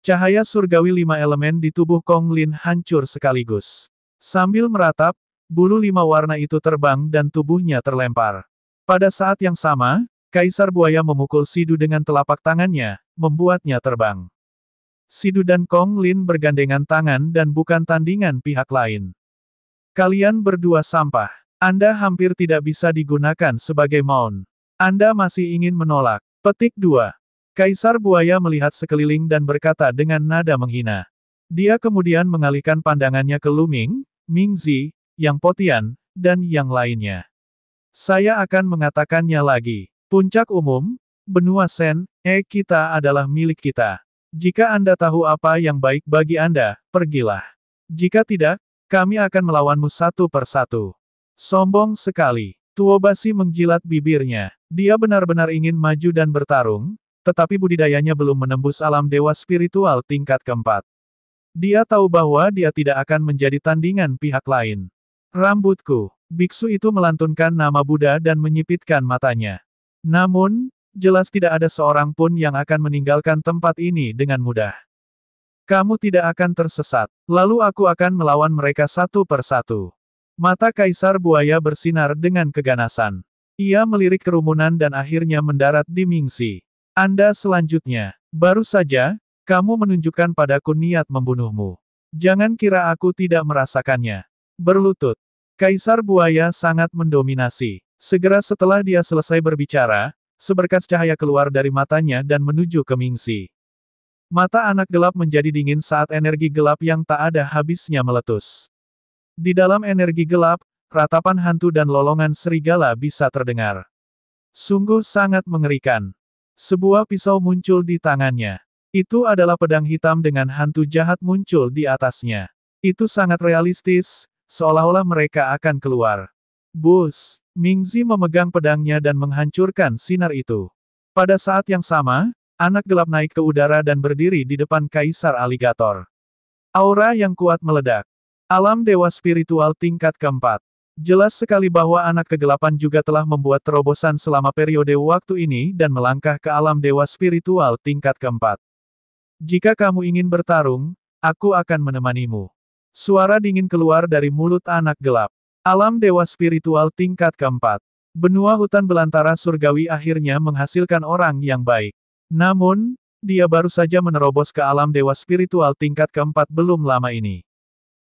Cahaya surgawi 5 elemen di tubuh Kong Lin hancur sekaligus. Sambil meratap, bulu 5 warna itu terbang dan tubuhnya terlempar. Pada saat yang sama, Kaisar Buaya memukul Sidu dengan telapak tangannya, membuatnya terbang. Sidu dan Kong Lin bergandengan tangan dan bukan tandingan pihak lain. Kalian berdua sampah. Anda hampir tidak bisa digunakan sebagai mount. Anda masih ingin menolak. Petik 2. Kaisar Buaya melihat sekeliling dan berkata dengan nada menghina. Dia kemudian mengalihkan pandangannya ke Luming, Mingzi, Yang Potian, dan yang lainnya. Saya akan mengatakannya lagi. Puncak umum, benua Sen, kita adalah milik kita. Jika Anda tahu apa yang baik bagi Anda, pergilah. Jika tidak, kami akan melawanmu satu persatu. Sombong sekali. Tuobasi menjilat bibirnya. Dia benar-benar ingin maju dan bertarung, tetapi budidayanya belum menembus alam dewa spiritual tingkat keempat. Dia tahu bahwa dia tidak akan menjadi tandingan pihak lain. Rambutku. Biksu itu melantunkan nama Buddha dan menyipitkan matanya. Namun, jelas tidak ada seorang pun yang akan meninggalkan tempat ini dengan mudah. Kamu tidak akan tersesat. Lalu aku akan melawan mereka satu persatu. Mata Kaisar Buaya bersinar dengan keganasan. Ia melirik kerumunan dan akhirnya mendarat di Mingxi. Anda selanjutnya. Baru saja, kamu menunjukkan padaku niat membunuhmu. Jangan kira aku tidak merasakannya. Berlutut. Kaisar Buaya sangat mendominasi. Segera setelah dia selesai berbicara, seberkas cahaya keluar dari matanya dan menuju ke Mingxi. Mata anak gelap menjadi dingin saat energi gelap yang tak ada habisnya meletus. Di dalam energi gelap, ratapan hantu dan lolongan serigala bisa terdengar. Sungguh sangat mengerikan. Sebuah pisau muncul di tangannya. Itu adalah pedang hitam dengan hantu jahat muncul di atasnya. Itu sangat realistis, seolah-olah mereka akan keluar. Bus! Mingzi memegang pedangnya dan menghancurkan sinar itu. Pada saat yang sama, anak gelap naik ke udara dan berdiri di depan Kaisar Aligator. Aura yang kuat meledak. Alam dewa spiritual tingkat keempat. Jelas sekali bahwa anak kegelapan juga telah membuat terobosan selama periode waktu ini dan melangkah ke alam dewa spiritual tingkat keempat. Jika kamu ingin bertarung, aku akan menemanimu. Suara dingin keluar dari mulut anak gelap. Alam dewa spiritual tingkat keempat. Benua hutan belantara surgawi akhirnya menghasilkan orang yang baik. Namun, dia baru saja menerobos ke alam dewa spiritual tingkat keempat belum lama ini.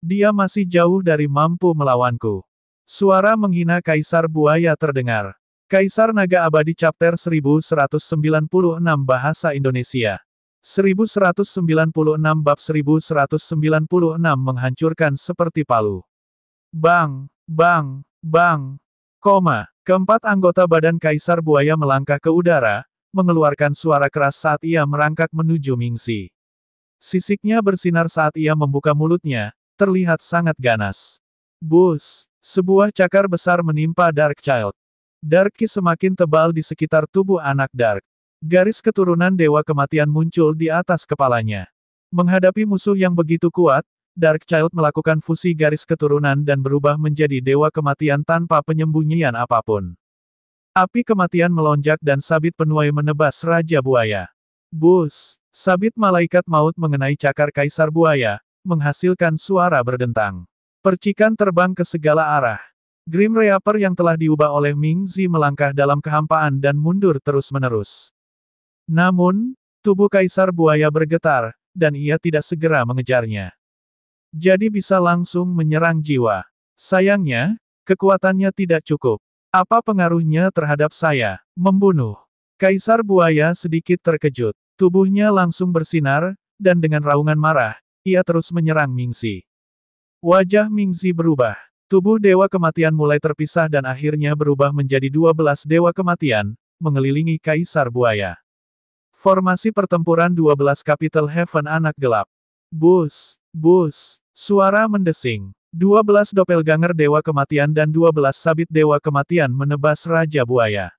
Dia masih jauh dari mampu melawanku. Suara menghina Kaisar Buaya terdengar. Kaisar Naga Abadi Chapter 1196 Bahasa Indonesia. 1196 bab 1196 menghancurkan seperti palu. Bang! Bang! Bang! Koma. Keempat anggota badan Kaisar Buaya melangkah ke udara, mengeluarkan suara keras saat ia merangkak menuju Mingxi. Sisiknya bersinar saat ia membuka mulutnya, terlihat sangat ganas. Bus! Sebuah cakar besar menimpa Dark Child. Dark Ki semakin tebal di sekitar tubuh anak Dark. Garis keturunan Dewa Kematian muncul di atas kepalanya. Menghadapi musuh yang begitu kuat, Dark Child melakukan fusi garis keturunan dan berubah menjadi Dewa Kematian tanpa penyembunyian apapun. Api kematian melonjak dan sabit penuai menebas Raja Buaya. Bus! Sabit malaikat maut mengenai cakar Kaisar Buaya, menghasilkan suara berdentang. Percikan terbang ke segala arah. Grim Reaper yang telah diubah oleh Mingzi melangkah dalam kehampaan dan mundur terus-menerus. Namun, tubuh Kaisar Buaya bergetar, dan ia tidak segera mengejarnya. Jadi bisa langsung menyerang jiwa. Sayangnya, kekuatannya tidak cukup. Apa pengaruhnya terhadap saya? Membunuh. Kaisar Buaya sedikit terkejut. Tubuhnya langsung bersinar, dan dengan raungan marah, ia terus menyerang Mingzi. Wajah Mingzi berubah. Tubuh Dewa Kematian mulai terpisah dan akhirnya berubah menjadi 12 Dewa Kematian, mengelilingi Kaisar Buaya. Formasi pertempuran 12 Capital Heaven Anak Gelap. Bus, bus, suara mendesing. 12 doppelganger Dewa Kematian dan 12 sabit Dewa Kematian menebas Raja Buaya.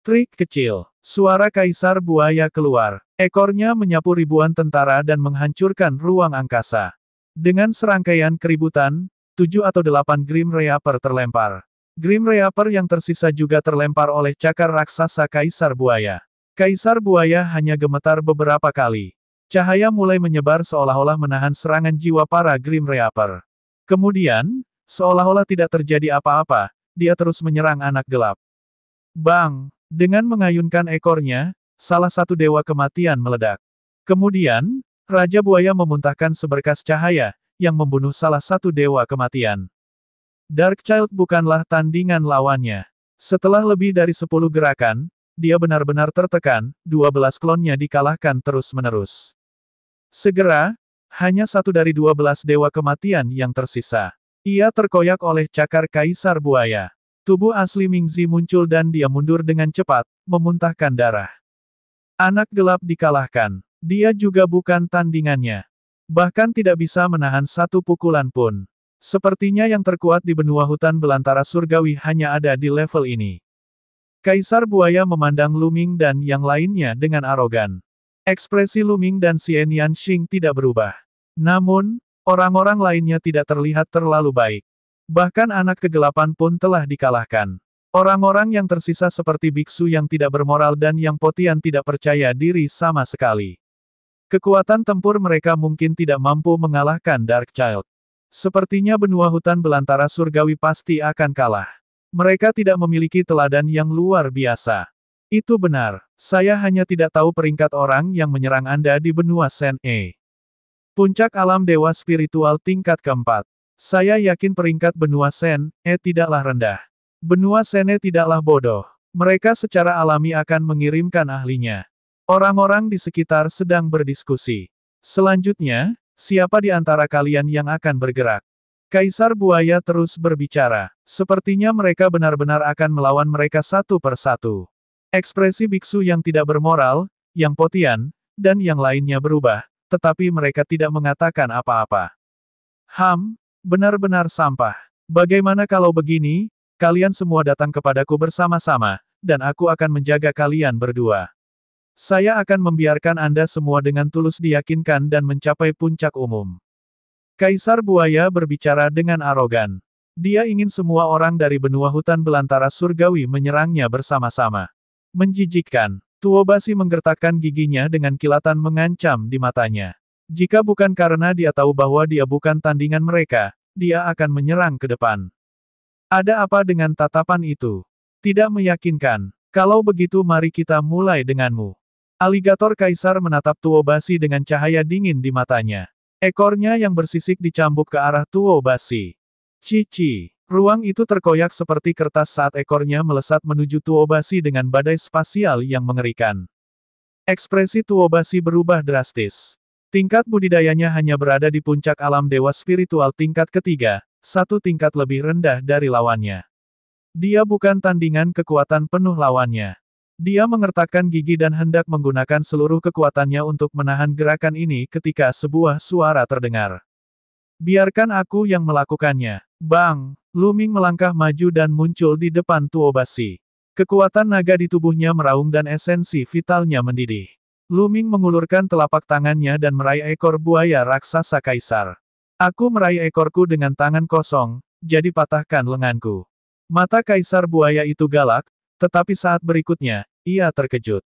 Trik kecil. Suara Kaisar Buaya keluar. Ekornya menyapu ribuan tentara dan menghancurkan ruang angkasa. Dengan serangkaian keributan, 7 atau 8 Grim Reaper terlempar. Grim Reaper yang tersisa juga terlempar oleh cakar raksasa Kaisar Buaya. Kaisar Buaya hanya gemetar beberapa kali. Cahaya mulai menyebar seolah-olah menahan serangan jiwa para Grim Reaper. Kemudian, seolah-olah tidak terjadi apa-apa, dia terus menyerang anak gelap. Bang! Dengan mengayunkan ekornya, salah satu Dewa Kematian meledak. Kemudian, Raja Buaya memuntahkan seberkas cahaya, yang membunuh salah satu Dewa Kematian. Darkchild bukanlah tandingan lawannya. Setelah lebih dari 10 gerakan, dia benar-benar tertekan, 12 klonnya dikalahkan terus-menerus. Segera, hanya satu dari 12 Dewa Kematian yang tersisa. Ia terkoyak oleh cakar Kaisar Buaya. Tubuh asli Mingzi muncul dan dia mundur dengan cepat, memuntahkan darah. Anak gelap dikalahkan. Dia juga bukan tandingannya. Bahkan tidak bisa menahan satu pukulan pun. Sepertinya yang terkuat di benua hutan belantara surgawi hanya ada di level ini. Kaisar Buaya memandang Luming dan yang lainnya dengan arogan. Ekspresi Luming dan Xian Yanxing tidak berubah. Namun, orang-orang lainnya tidak terlihat terlalu baik. Bahkan anak kegelapan pun telah dikalahkan. Orang-orang yang tersisa seperti biksu yang tidak bermoral dan yang Potian tidak percaya diri sama sekali. Kekuatan tempur mereka mungkin tidak mampu mengalahkan Darkchild. Sepertinya benua hutan belantara surgawi pasti akan kalah. Mereka tidak memiliki teladan yang luar biasa. Itu benar, saya hanya tidak tahu peringkat orang yang menyerang Anda di benua Sen E. Puncak alam dewa spiritual tingkat keempat. Saya yakin peringkat benua Sen E tidaklah rendah. Benua Sen E tidaklah bodoh. Mereka secara alami akan mengirimkan ahlinya. Orang-orang di sekitar sedang berdiskusi. Selanjutnya, siapa di antara kalian yang akan bergerak? Kaisar Buaya terus berbicara. Sepertinya mereka benar-benar akan melawan mereka satu persatu. Ekspresi biksu yang tidak bermoral, yang Potian, dan yang lainnya berubah, tetapi mereka tidak mengatakan apa-apa. Benar-benar sampah. Bagaimana kalau begini, kalian semua datang kepadaku bersama-sama, dan aku akan menjaga kalian berdua. Saya akan membiarkan Anda semua dengan tulus diyakinkan dan mencapai puncak umum. Kaisar Buaya berbicara dengan arogan. Dia ingin semua orang dari benua hutan belantara surgawi menyerangnya bersama-sama. Menjijikkan. Tuobasi menggertakkan giginya dengan kilatan mengancam di matanya. Jika bukan karena dia tahu bahwa dia bukan tandingan mereka, dia akan menyerang ke depan. Ada apa dengan tatapan itu? Tidak meyakinkan. Kalau begitu mari kita mulai denganmu. Aligator Kaisar menatap Tuobasi dengan cahaya dingin di matanya. Ekornya yang bersisik dicambuk ke arah Tuobasi. Cici. Ruang itu terkoyak seperti kertas saat ekornya melesat menuju Tuobasi dengan badai spasial yang mengerikan. Ekspresi Tuobasi berubah drastis. Tingkat budidayanya hanya berada di puncak alam dewa spiritual tingkat ketiga, satu tingkat lebih rendah dari lawannya. Dia bukan tandingan kekuatan penuh lawannya. Dia mengertakkan gigi dan hendak menggunakan seluruh kekuatannya untuk menahan gerakan ini ketika sebuah suara terdengar. Biarkan aku yang melakukannya. Bang! Luming melangkah maju dan muncul di depan Tuobasi. Kekuatan naga di tubuhnya meraung dan esensi vitalnya mendidih. Luming mengulurkan telapak tangannya dan meraih ekor buaya raksasa Kaisar. Aku meraih ekorku dengan tangan kosong, jadi patahkan lenganku. Mata Kaisar Buaya itu galak, tetapi saat berikutnya, ia terkejut.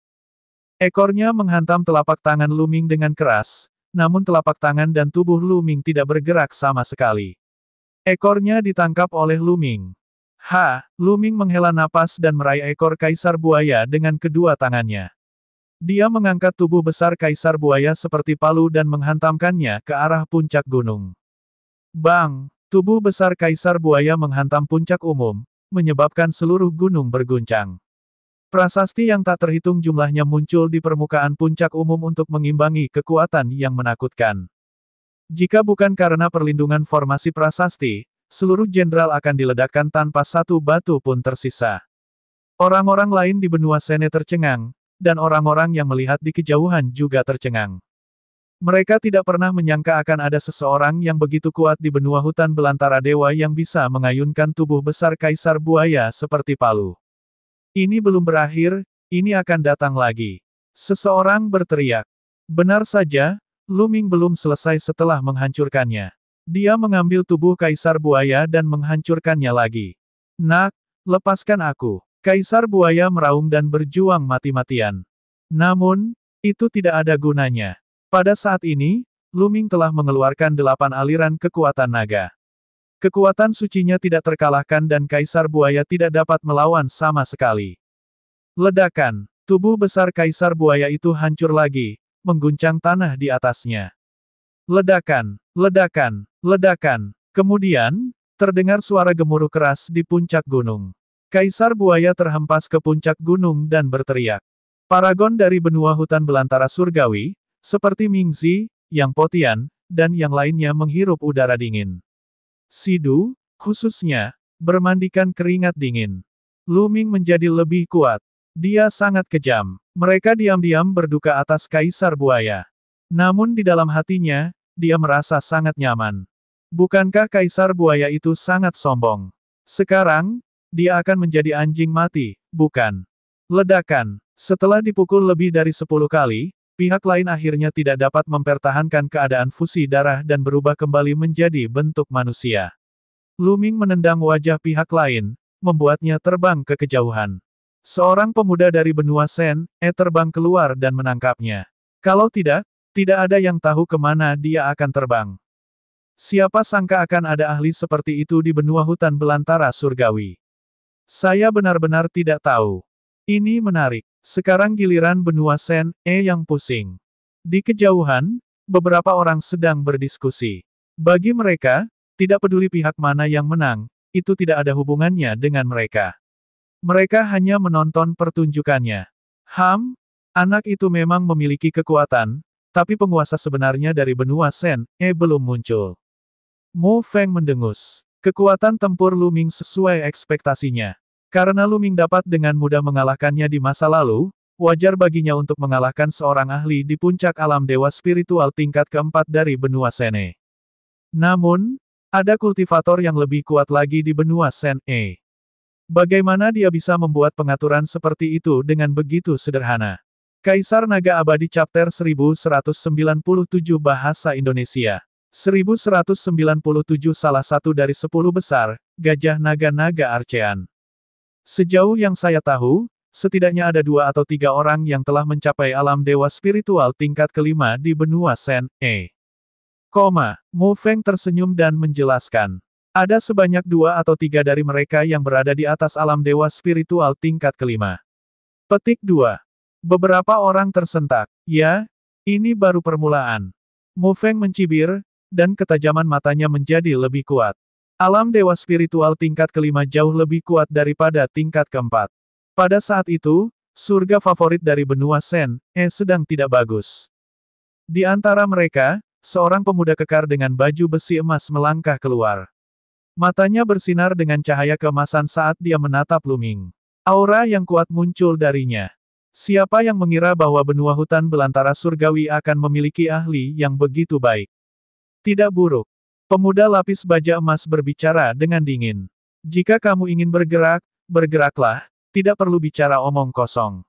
Ekornya menghantam telapak tangan Luming dengan keras, namun telapak tangan dan tubuh Luming tidak bergerak sama sekali. Ekornya ditangkap oleh Luming. Luming menghela napas dan meraih ekor Kaisar Buaya dengan kedua tangannya. Dia mengangkat tubuh besar Kaisar Buaya seperti palu dan menghantamkannya ke arah puncak gunung. Bang! Tubuh besar Kaisar Buaya menghantam puncak umum, menyebabkan seluruh gunung berguncang. Prasasti yang tak terhitung jumlahnya muncul di permukaan puncak umum untuk mengimbangi kekuatan yang menakutkan. Jika bukan karena perlindungan formasi prasasti, seluruh jenderal akan diledakkan tanpa satu batu pun tersisa. Orang-orang lain di benua Sene tercengang, dan orang-orang yang melihat di kejauhan juga tercengang. Mereka tidak pernah menyangka akan ada seseorang yang begitu kuat di benua hutan belantara dewa yang bisa mengayunkan tubuh besar Kaisar Buaya seperti palu. Ini belum berakhir, ini akan datang lagi. Seseorang berteriak. Benar saja, Lu Ming belum selesai setelah menghancurkannya. Dia mengambil tubuh Kaisar Buaya dan menghancurkannya lagi. Nak, lepaskan aku. Kaisar Buaya meraung dan berjuang mati-matian. Namun, itu tidak ada gunanya. Pada saat ini, Lu Ming telah mengeluarkan 8 aliran kekuatan naga. Kekuatan sucinya tidak terkalahkan dan Kaisar Buaya tidak dapat melawan sama sekali. Ledakan, tubuh besar Kaisar Buaya itu hancur lagi, mengguncang tanah di atasnya. Ledakan, ledakan, ledakan. Kemudian, terdengar suara gemuruh keras di puncak gunung. Kaisar Buaya terhempas ke puncak gunung dan berteriak. Paragon dari benua hutan belantara surgawi, seperti Mingzi, Yang Potian, dan yang lainnya menghirup udara dingin. Sidu, khususnya, bermandikan keringat dingin. Lu Ming menjadi lebih kuat. Dia sangat kejam. Mereka diam-diam berduka atas Kaisar Buaya. Namun di dalam hatinya, dia merasa sangat nyaman. Bukankah Kaisar Buaya itu sangat sombong? Sekarang, dia akan menjadi anjing mati, bukan? Ledakan. Setelah dipukul lebih dari 10 kali, pihak lain akhirnya tidak dapat mempertahankan keadaan fusi darah dan berubah kembali menjadi bentuk manusia. Lu Ming menendang wajah pihak lain, membuatnya terbang ke kejauhan. Seorang pemuda dari benua Sen, terbang keluar dan menangkapnya. Kalau tidak, tidak ada yang tahu kemana dia akan terbang. Siapa sangka akan ada ahli seperti itu di benua hutan belantara surgawi. Saya benar-benar tidak tahu. Ini menarik. Sekarang giliran benua Sen, yang pusing. Di kejauhan, beberapa orang sedang berdiskusi. Bagi mereka, tidak peduli pihak mana yang menang, itu tidak ada hubungannya dengan mereka. Mereka hanya menonton pertunjukannya. Anak itu memang memiliki kekuatan, tapi penguasa sebenarnya dari benua Sen, belum muncul. Mu Feng mendengus. Kekuatan tempur Lu Ming sesuai ekspektasinya. Karena Lu Ming dapat dengan mudah mengalahkannya di masa lalu, wajar baginya untuk mengalahkan seorang ahli di puncak alam dewa spiritual tingkat keempat dari benua Sene. Namun, ada kultivator yang lebih kuat lagi di benua Sene. Bagaimana dia bisa membuat pengaturan seperti itu dengan begitu sederhana? Kaisar Naga Abadi Chapter 1197 Bahasa Indonesia 1197 Salah satu dari 10 besar, Gajah Naga-Naga Archean. Sejauh yang saya tahu, setidaknya ada 2 atau 3 orang yang telah mencapai alam dewa spiritual tingkat kelima di benua Sen, Mu Feng tersenyum dan menjelaskan. Ada sebanyak 2 atau 3 dari mereka yang berada di atas alam dewa spiritual tingkat kelima. Petik 2. Beberapa orang tersentak. Ya, ini baru permulaan. Mu Feng mencibir, dan ketajaman matanya menjadi lebih kuat. Alam dewa spiritual tingkat kelima jauh lebih kuat daripada tingkat keempat. Pada saat itu, surga favorit dari benua Sen, sedang tidak bagus. Di antara mereka, seorang pemuda kekar dengan baju besi emas melangkah keluar. Matanya bersinar dengan cahaya keemasan saat dia menatap Lu Ming. Aura yang kuat muncul darinya. Siapa yang mengira bahwa benua hutan belantara surgawi akan memiliki ahli yang begitu baik? Tidak buruk. Pemuda lapis baja emas berbicara dengan dingin. Jika kamu ingin bergerak, bergeraklah, tidak perlu bicara omong kosong.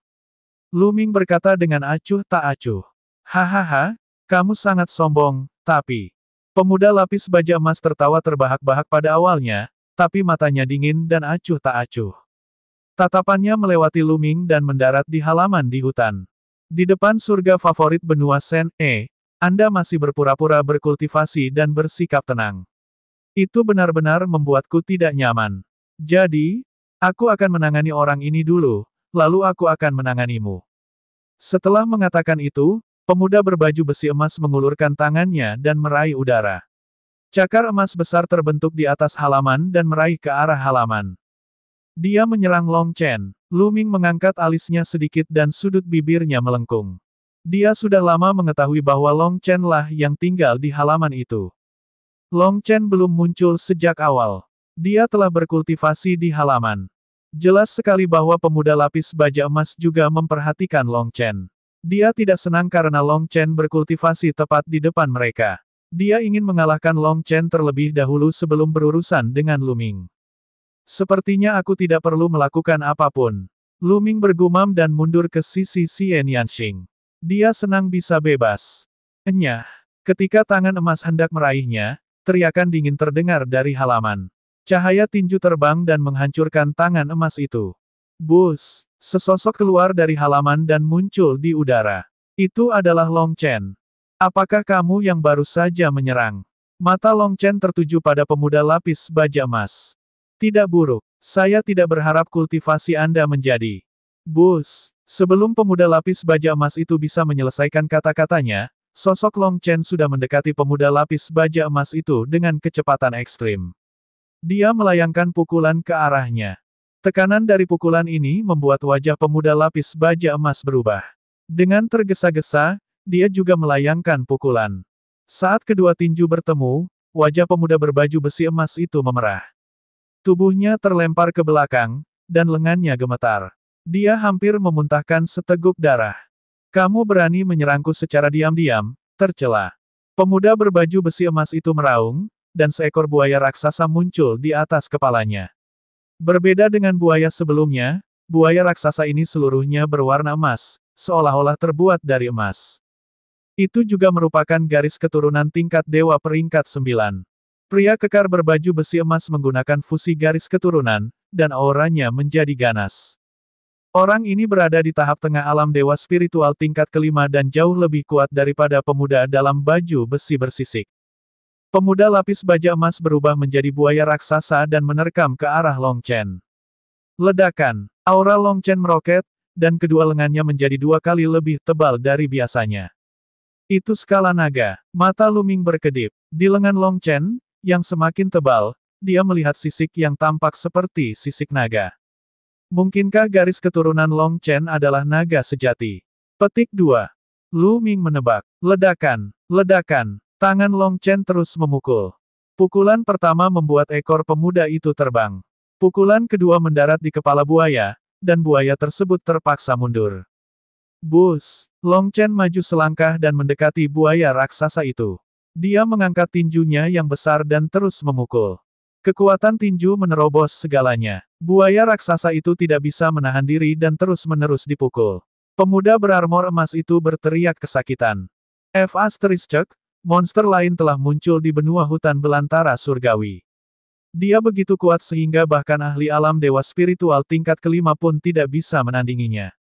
Lu Ming berkata dengan acuh tak acuh. Hahaha, kamu sangat sombong, tapi... Pemuda lapis baja emas tertawa terbahak-bahak pada awalnya, tapi matanya dingin dan acuh tak acuh. Tatapannya melewati Lu Ming dan mendarat di halaman di hutan. Di depan surga favorit benua Sen, Anda masih berpura-pura berkultivasi dan bersikap tenang. Itu benar-benar membuatku tidak nyaman. Jadi, aku akan menangani orang ini dulu, lalu aku akan menanganimu. Setelah mengatakan itu, pemuda berbaju besi emas mengulurkan tangannya dan meraih udara. Cakar emas besar terbentuk di atas halaman dan meraih ke arah halaman. Dia menyerang Long Chen. Lu Ming mengangkat alisnya sedikit dan sudut bibirnya melengkung. Dia sudah lama mengetahui bahwa Long Chen lah yang tinggal di halaman itu. Long Chen belum muncul sejak awal. Dia telah berkultivasi di halaman. Jelas sekali bahwa pemuda lapis baja emas juga memperhatikan Long Chen. Dia tidak senang karena Long Chen berkultivasi tepat di depan mereka. Dia ingin mengalahkan Long Chen terlebih dahulu sebelum berurusan dengan Lu Ming. Sepertinya aku tidak perlu melakukan apapun. Lu Ming bergumam dan mundur ke sisi Xian Yanxing. Dia senang bisa bebas. Enyah. Ketika tangan emas hendak meraihnya, teriakan dingin terdengar dari halaman. Cahaya tinju terbang dan menghancurkan tangan emas itu. Bus! Sesosok keluar dari halaman dan muncul di udara. Itu adalah Long Chen. Apakah kamu yang baru saja menyerang? Mata Long Chen tertuju pada pemuda lapis baja emas. Tidak buruk. Saya tidak berharap kultivasi Anda menjadi. Bus! Sebelum pemuda lapis baja emas itu bisa menyelesaikan kata-katanya, sosok Long Chen sudah mendekati pemuda lapis baja emas itu dengan kecepatan ekstrim. Dia melayangkan pukulan ke arahnya. Tekanan dari pukulan ini membuat wajah pemuda lapis baja emas berubah. Dengan tergesa-gesa, dia juga melayangkan pukulan. Saat kedua tinju bertemu, wajah pemuda berbaju besi emas itu memerah. Tubuhnya terlempar ke belakang, dan lengannya gemetar. Dia hampir memuntahkan seteguk darah. Kamu berani menyerangku secara diam-diam, tercela. Pemuda berbaju besi emas itu meraung, dan seekor buaya raksasa muncul di atas kepalanya. Berbeda dengan buaya sebelumnya, buaya raksasa ini seluruhnya berwarna emas, seolah-olah terbuat dari emas. Itu juga merupakan garis keturunan tingkat dewa peringkat 9. Pria kekar berbaju besi emas menggunakan fusi garis keturunan, dan auranya menjadi ganas. Orang ini berada di tahap tengah alam dewa spiritual tingkat kelima dan jauh lebih kuat daripada pemuda dalam baju besi bersisik. Pemuda lapis baja emas berubah menjadi buaya raksasa dan menerkam ke arah Long Chen. Ledakan. Aura Long Chen meroket, dan kedua lengannya menjadi 2 kali lebih tebal dari biasanya. Itu skala naga. Mata Lu Ming berkedip. Di lengan Long Chen, yang semakin tebal, dia melihat sisik yang tampak seperti sisik naga. Mungkinkah garis keturunan Long Chen adalah naga sejati? Petik 2. Lu Ming menebak. Ledakan. Ledakan. Tangan Long Chen terus memukul. Pukulan pertama membuat ekor pemuda itu terbang. Pukulan kedua mendarat di kepala buaya, dan buaya tersebut terpaksa mundur. Bus! Long Chen maju selangkah dan mendekati buaya raksasa itu. Dia mengangkat tinjunya yang besar dan terus memukul. Kekuatan tinju menerobos segalanya. Buaya raksasa itu tidak bisa menahan diri dan terus-menerus dipukul. Pemuda berarmor emas itu berteriak kesakitan. Monster lain telah muncul di benua hutan belantara surgawi. Dia begitu kuat sehingga bahkan ahli alam dewa spiritual tingkat kelima pun tidak bisa menandinginya.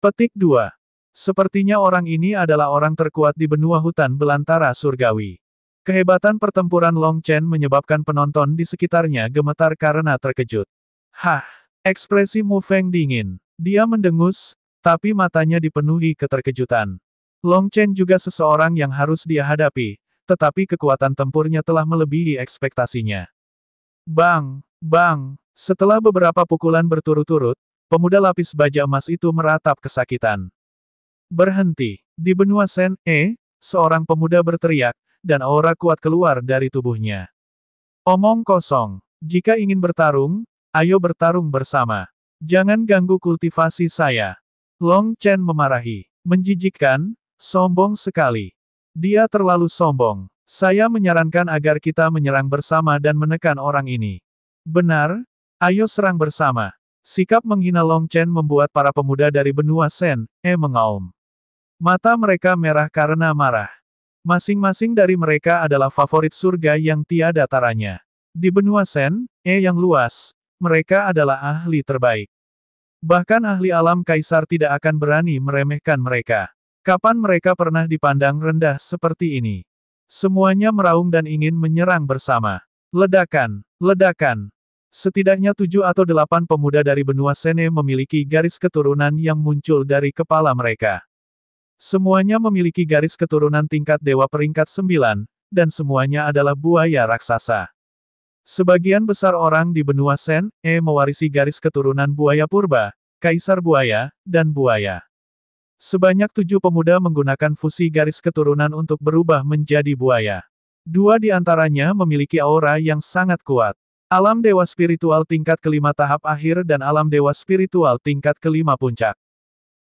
Petik 2. Sepertinya orang ini adalah orang terkuat di benua hutan belantara surgawi. Kehebatan pertempuran Long Chen menyebabkan penonton di sekitarnya gemetar karena terkejut. Hah! Ekspresi Mu Feng dingin. Dia mendengus, tapi matanya dipenuhi keterkejutan. Long Chen juga seseorang yang harus dia hadapi, tetapi kekuatan tempurnya telah melebihi ekspektasinya. Bang! Bang! Setelah beberapa pukulan berturut-turut, pemuda lapis baja emas itu meratap kesakitan. Berhenti. Di benua Sen, seorang pemuda berteriak, dan aura kuat keluar dari tubuhnya. Omong kosong. Jika ingin bertarung, ayo bertarung bersama. Jangan ganggu kultivasi saya. Long Chen memarahi. Menjijikkan, sombong sekali. Dia terlalu sombong. Saya menyarankan agar kita menyerang bersama dan menekan orang ini. Benar? Ayo serang bersama. Sikap menghina Long Chen membuat para pemuda dari benua Sen, mengaum. Mata mereka merah karena marah. Masing-masing dari mereka adalah favorit surga yang tiada taranya. Di benua Sen, yang luas, mereka adalah ahli terbaik. Bahkan ahli alam kaisar tidak akan berani meremehkan mereka. Kapan mereka pernah dipandang rendah seperti ini? Semuanya meraung dan ingin menyerang bersama. Ledakan, ledakan. Setidaknya 7 atau 8 pemuda dari benua Sene memiliki garis keturunan yang muncul dari kepala mereka. Semuanya memiliki garis keturunan tingkat dewa peringkat 9, dan semuanya adalah buaya raksasa. Sebagian besar orang di benua Sen, mewarisi garis keturunan buaya purba, kaisar buaya, dan buaya. Sebanyak 7 pemuda menggunakan fusi garis keturunan untuk berubah menjadi buaya. Dua di antaranya memiliki aura yang sangat kuat. Alam dewa spiritual tingkat kelima tahap akhir dan alam dewa spiritual tingkat kelima puncak.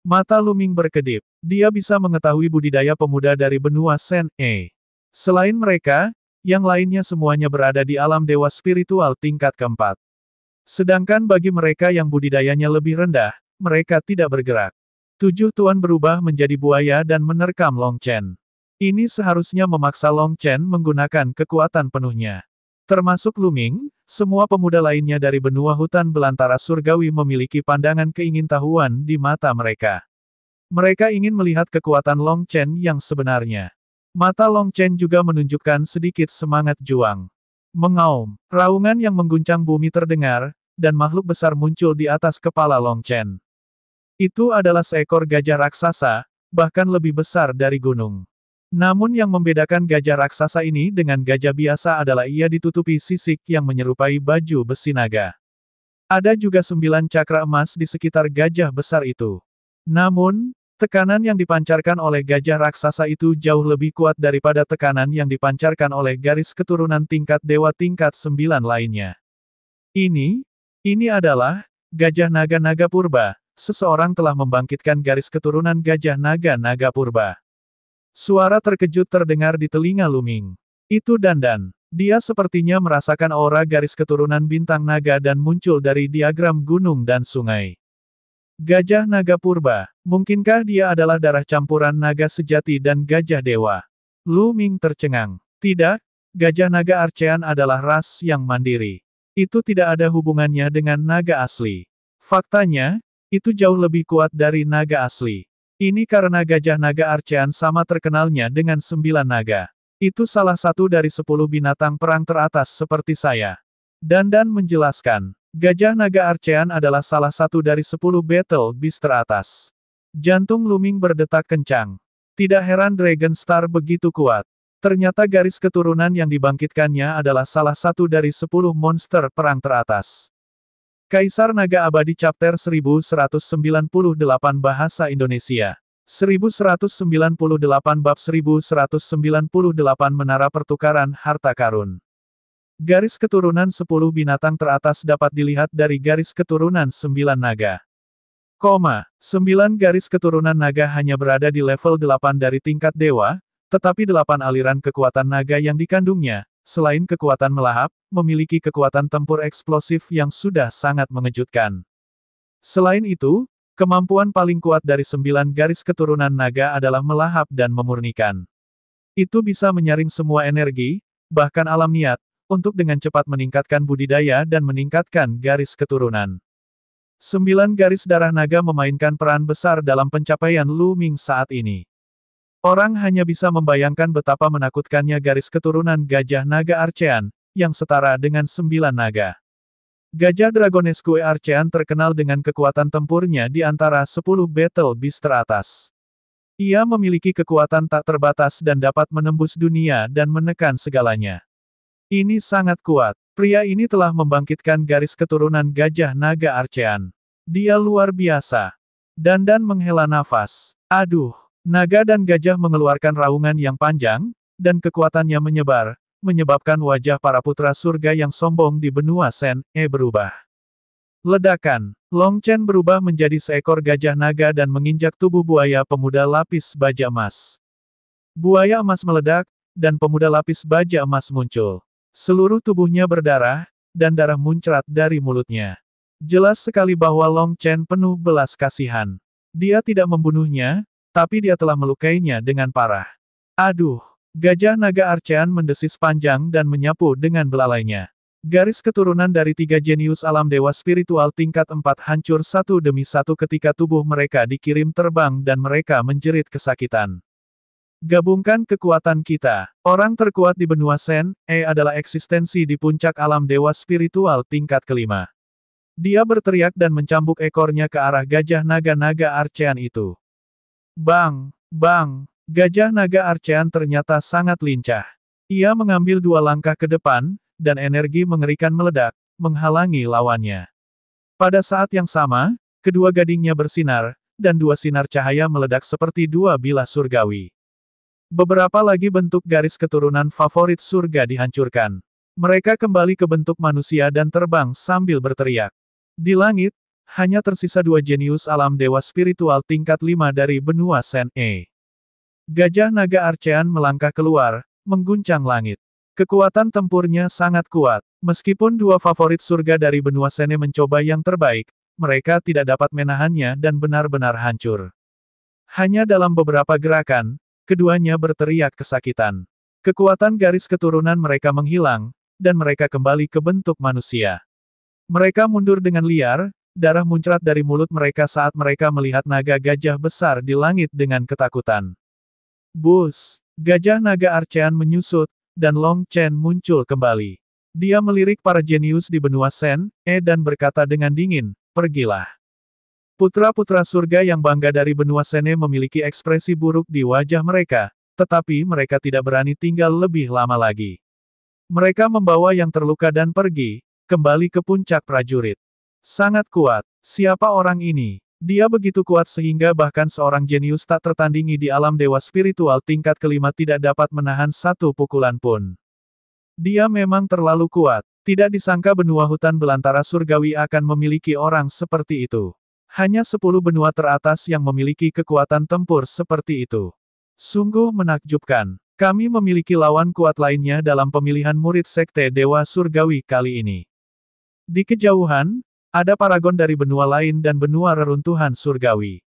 Mata Luming berkedip. Dia bisa mengetahui budidaya pemuda dari benua Sen E. Selain mereka, yang lainnya semuanya berada di alam dewa spiritual tingkat keempat. Sedangkan bagi mereka yang budidayanya lebih rendah, mereka tidak bergerak. 7 tuan berubah menjadi buaya dan menerkam Long Chen. Ini seharusnya memaksa Long Chen menggunakan kekuatan penuhnya. Termasuk Luming, semua pemuda lainnya dari benua hutan belantara surgawi memiliki pandangan keingintahuan di mata mereka. Mereka ingin melihat kekuatan Long Chen yang sebenarnya. Mata Long Chen juga menunjukkan sedikit semangat juang. Mengaum, raungan yang mengguncang bumi terdengar, dan makhluk besar muncul di atas kepala Long Chen. Itu adalah seekor gajah raksasa, bahkan lebih besar dari gunung. Namun yang membedakan gajah raksasa ini dengan gajah biasa adalah ia ditutupi sisik yang menyerupai baju besi naga. Ada juga 9 cakra emas di sekitar gajah besar itu. Namun, tekanan yang dipancarkan oleh gajah raksasa itu jauh lebih kuat daripada tekanan yang dipancarkan oleh garis keturunan tingkat dewa tingkat 9 lainnya. Ini adalah gajah naga-naga purba. Seseorang telah membangkitkan garis keturunan gajah naga-naga purba. Suara terkejut terdengar di telinga Luming. Itu Dandan. Dia sepertinya merasakan aura garis keturunan bintang naga dan muncul dari diagram gunung dan sungai. Gajah naga purba, mungkinkah dia adalah darah campuran naga sejati dan gajah dewa? Luming tercengang. Tidak, gajah naga Archean adalah ras yang mandiri. Itu tidak ada hubungannya dengan naga asli. Faktanya, itu jauh lebih kuat dari naga asli. Ini karena gajah naga Archean sama terkenalnya dengan 9 naga. Itu salah satu dari 10 binatang perang teratas seperti saya. Dandan menjelaskan. Gajah naga Archean adalah salah satu dari 10 battle beast teratas. Jantung Luming berdetak kencang. Tidak heran Dragon Star begitu kuat. Ternyata garis keturunan yang dibangkitkannya adalah salah satu dari 10 monster perang teratas. Kaisar Naga Abadi Chapter 1198 Bahasa Indonesia. 1198 Bab 1198 Menara Pertukaran Harta Karun. Garis keturunan 10 binatang teratas dapat dilihat dari garis keturunan 9 naga. 9 garis keturunan naga hanya berada di level 8 dari tingkat dewa, tetapi 8 aliran kekuatan naga yang dikandungnya, selain kekuatan melahap, memiliki kekuatan tempur eksplosif yang sudah sangat mengejutkan. Selain itu, kemampuan paling kuat dari 9 garis keturunan naga adalah melahap dan memurnikan. Itu bisa menyaring semua energi, bahkan alam niat, untuk dengan cepat meningkatkan budidaya dan meningkatkan garis keturunan. 9 garis darah naga memainkan peran besar dalam pencapaian Luming saat ini. Orang hanya bisa membayangkan betapa menakutkannya garis keturunan gajah naga Archean, yang setara dengan 9 naga. Gajah Dragonesque Archean terkenal dengan kekuatan tempurnya di antara 10 battle beast teratas. Ia memiliki kekuatan tak terbatas dan dapat menembus dunia dan menekan segalanya. Ini sangat kuat. Pria ini telah membangkitkan garis keturunan gajah naga Archean. Dia luar biasa. Dandan menghela nafas. Aduh. Naga dan gajah mengeluarkan raungan yang panjang, dan kekuatannya menyebar, menyebabkan wajah para putra surga yang sombong di benua Sen E berubah. Ledakan. Long Chen berubah menjadi seekor gajah naga dan menginjak tubuh buaya pemuda lapis baja emas. Buaya emas meledak, dan pemuda lapis baja emas muncul. Seluruh tubuhnya berdarah, dan darah muncrat dari mulutnya. Jelas sekali bahwa Long Chen penuh belas kasihan. Dia tidak membunuhnya, tapi dia telah melukainya dengan parah. Aduh! Gajah naga Archean mendesis panjang dan menyapu dengan belalainya. Garis keturunan dari 3 jenius alam dewa spiritual tingkat 4 hancur satu demi satu ketika tubuh mereka dikirim terbang dan mereka menjerit kesakitan. Gabungkan kekuatan kita. Orang terkuat di benua Sen E adalah eksistensi di puncak alam dewa spiritual tingkat kelima. Dia berteriak dan mencambuk ekornya ke arah gajah naga-naga Archean itu. Bang! Bang! Gajah naga Archean ternyata sangat lincah. Ia mengambil 2 langkah ke depan, dan energi mengerikan meledak, menghalangi lawannya. Pada saat yang sama, kedua gadingnya bersinar, dan 2 sinar cahaya meledak seperti 2 bilah surgawi. Beberapa lagi bentuk garis keturunan favorit surga dihancurkan. Mereka kembali ke bentuk manusia dan terbang sambil berteriak. Di langit, hanya tersisa dua jenius alam dewa spiritual tingkat 5 dari benua Sen-E. Gajah naga Archean melangkah keluar, mengguncang langit. Kekuatan tempurnya sangat kuat. Meskipun dua favorit surga dari benua Sene mencoba yang terbaik, mereka tidak dapat menahannya dan benar-benar hancur. Hanya dalam beberapa gerakan, keduanya berteriak kesakitan. Kekuatan garis keturunan mereka menghilang, dan mereka kembali ke bentuk manusia. Mereka mundur dengan liar, darah muncrat dari mulut mereka saat mereka melihat naga gajah besar di langit dengan ketakutan. Bus! Gajah naga Archean menyusut, dan Long Chen muncul kembali. Dia melirik para jenius di benua Sen-E dan berkata dengan dingin, "Pergilah." Putra-putra surga yang bangga dari benua Sene memiliki ekspresi buruk di wajah mereka, tetapi mereka tidak berani tinggal lebih lama lagi. Mereka membawa yang terluka dan pergi, kembali ke puncak prajurit. Sangat kuat. Siapa orang ini? Dia begitu kuat sehingga bahkan seorang jenius tak tertandingi di alam dewa spiritual tingkat kelima tidak dapat menahan satu pukulan pun. Dia memang terlalu kuat. Tidak disangka benua hutan belantara surgawi akan memiliki orang seperti itu. Hanya 10 benua teratas yang memiliki kekuatan tempur seperti itu. Sungguh menakjubkan. Kami memiliki lawan kuat lainnya dalam pemilihan murid sekte dewa surgawi kali ini. Di kejauhan, ada paragon dari benua lain dan benua reruntuhan surgawi.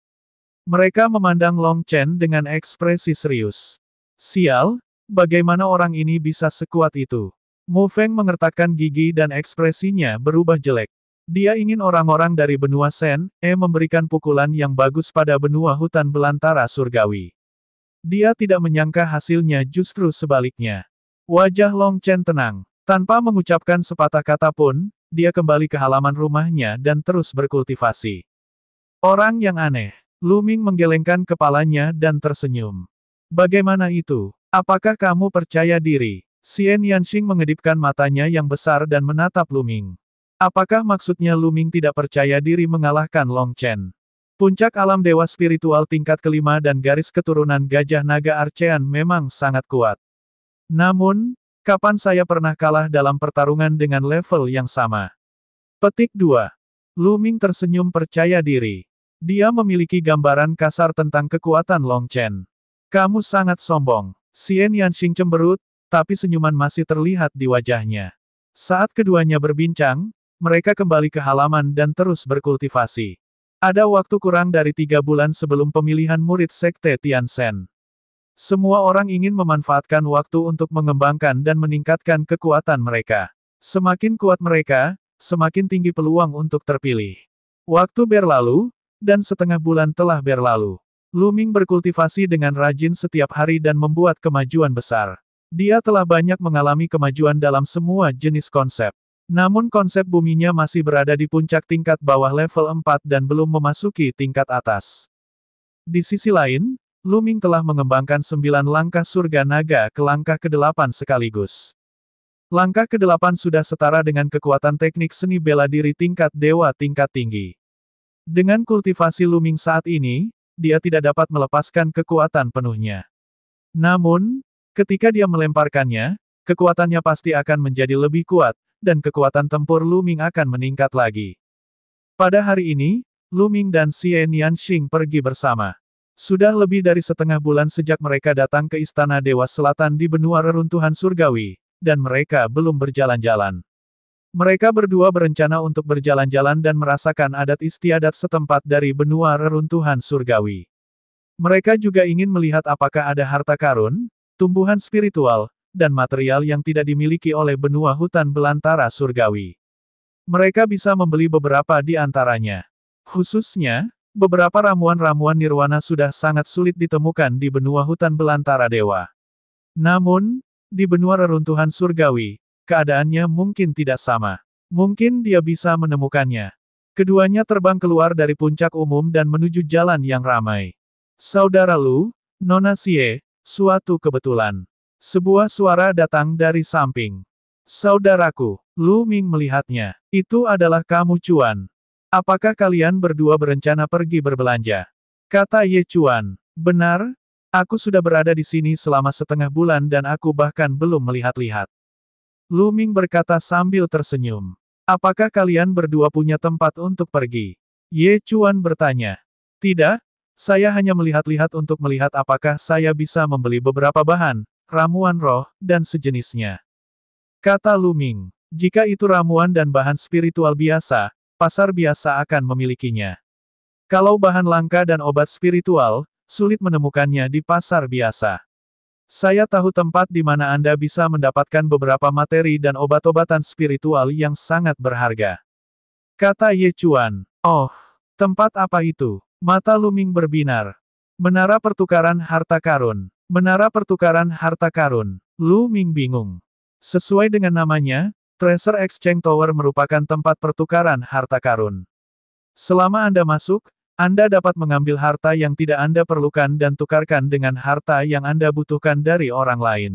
Mereka memandang Long Chen dengan ekspresi serius. Sial, bagaimana orang ini bisa sekuat itu? Mu Feng mengertakkan gigi dan ekspresinya berubah jelek. Dia ingin orang-orang dari benua Sen-E memberikan pukulan yang bagus pada benua hutan belantara surgawi. Dia tidak menyangka hasilnya justru sebaliknya. Wajah Long Chen tenang. Tanpa mengucapkan sepatah kata pun, dia kembali ke halaman rumahnya dan terus berkultivasi. Orang yang aneh. Lu Ming menggelengkan kepalanya dan tersenyum. Bagaimana itu? Apakah kamu percaya diri? Xian Yanxing mengedipkan matanya yang besar dan menatap Lu Ming. Apakah maksudnya Lu Ming tidak percaya diri mengalahkan Long Chen? Puncak alam dewa spiritual tingkat kelima dan garis keturunan gajah naga Archean memang sangat kuat. Namun, kapan saya pernah kalah dalam pertarungan dengan level yang sama? Petik 2. Lu Ming tersenyum percaya diri. Dia memiliki gambaran kasar tentang kekuatan Long Chen. Kamu sangat sombong. Xian Yanxing cemberut, tapi senyuman masih terlihat di wajahnya. Saat keduanya berbincang, mereka kembali ke halaman dan terus berkultivasi. Ada waktu kurang dari 3 bulan sebelum pemilihan murid sekte Tianzhen. Semua orang ingin memanfaatkan waktu untuk mengembangkan dan meningkatkan kekuatan mereka. Semakin kuat mereka, semakin tinggi peluang untuk terpilih. Waktu berlalu, dan setengah bulan telah berlalu. Lu Ming berkultivasi dengan rajin setiap hari dan membuat kemajuan besar. Dia telah banyak mengalami kemajuan dalam semua jenis konsep. Namun konsep buminya masih berada di puncak tingkat bawah level 4 dan belum memasuki tingkat atas. Di sisi lain, Lu Ming telah mengembangkan 9 langkah surga naga ke langkah ke-8 sekaligus. Langkah ke-8 sudah setara dengan kekuatan teknik seni bela diri tingkat dewa tingkat tinggi. Dengan kultivasi Lu Ming saat ini, dia tidak dapat melepaskan kekuatan penuhnya. Namun, ketika dia melemparkannya, kekuatannya pasti akan menjadi lebih kuat, dan kekuatan tempur Lu Ming akan meningkat lagi. Pada hari ini, Lu Ming dan Xian Yanxing pergi bersama. Sudah lebih dari setengah bulan sejak mereka datang ke Istana Dewa Selatan di benua reruntuhan surgawi, dan mereka belum berjalan-jalan. Mereka berdua berencana untuk berjalan-jalan dan merasakan adat istiadat setempat dari benua reruntuhan surgawi. Mereka juga ingin melihat apakah ada harta karun, tumbuhan spiritual, dan material yang tidak dimiliki oleh benua hutan belantara surgawi. Mereka bisa membeli beberapa di antaranya. Khususnya, beberapa ramuan-ramuan nirwana sudah sangat sulit ditemukan di benua hutan belantara dewa. Namun, di benua reruntuhan surgawi, keadaannya mungkin tidak sama. Mungkin dia bisa menemukannya. Keduanya terbang keluar dari puncak umum dan menuju jalan yang ramai. Saudara Lu, Nona Xie, suatu kebetulan. Sebuah suara datang dari samping. Saudaraku, Lu Ming melihatnya. Itu adalah kamu Chuan. Apakah kalian berdua berencana pergi berbelanja? Kata Ye Chuan. Benar, Aku sudah berada di sini selama setengah bulan dan aku bahkan belum melihat-lihat. Lu Ming berkata sambil tersenyum. Apakah kalian berdua punya tempat untuk pergi? Ye Chuan bertanya. Tidak, saya hanya melihat-lihat untuk melihat apakah saya bisa membeli beberapa bahan, ramuan roh, dan sejenisnya. Kata Lu Ming. Jika itu ramuan dan bahan spiritual biasa, pasar biasa akan memilikinya. Kalau bahan langka dan obat spiritual, sulit menemukannya di pasar biasa. Saya tahu tempat di mana Anda bisa mendapatkan beberapa materi dan obat-obatan spiritual yang sangat berharga. Kata Ye Chuan. Oh, tempat apa itu? Mata Lu Ming berbinar. Menara pertukaran harta karun. Menara pertukaran harta karun. Lu Ming bingung. Sesuai dengan namanya, Treasure Exchange Tower merupakan tempat pertukaran harta karun. Selama Anda masuk, Anda dapat mengambil harta yang tidak Anda perlukan dan tukarkan dengan harta yang Anda butuhkan dari orang lain.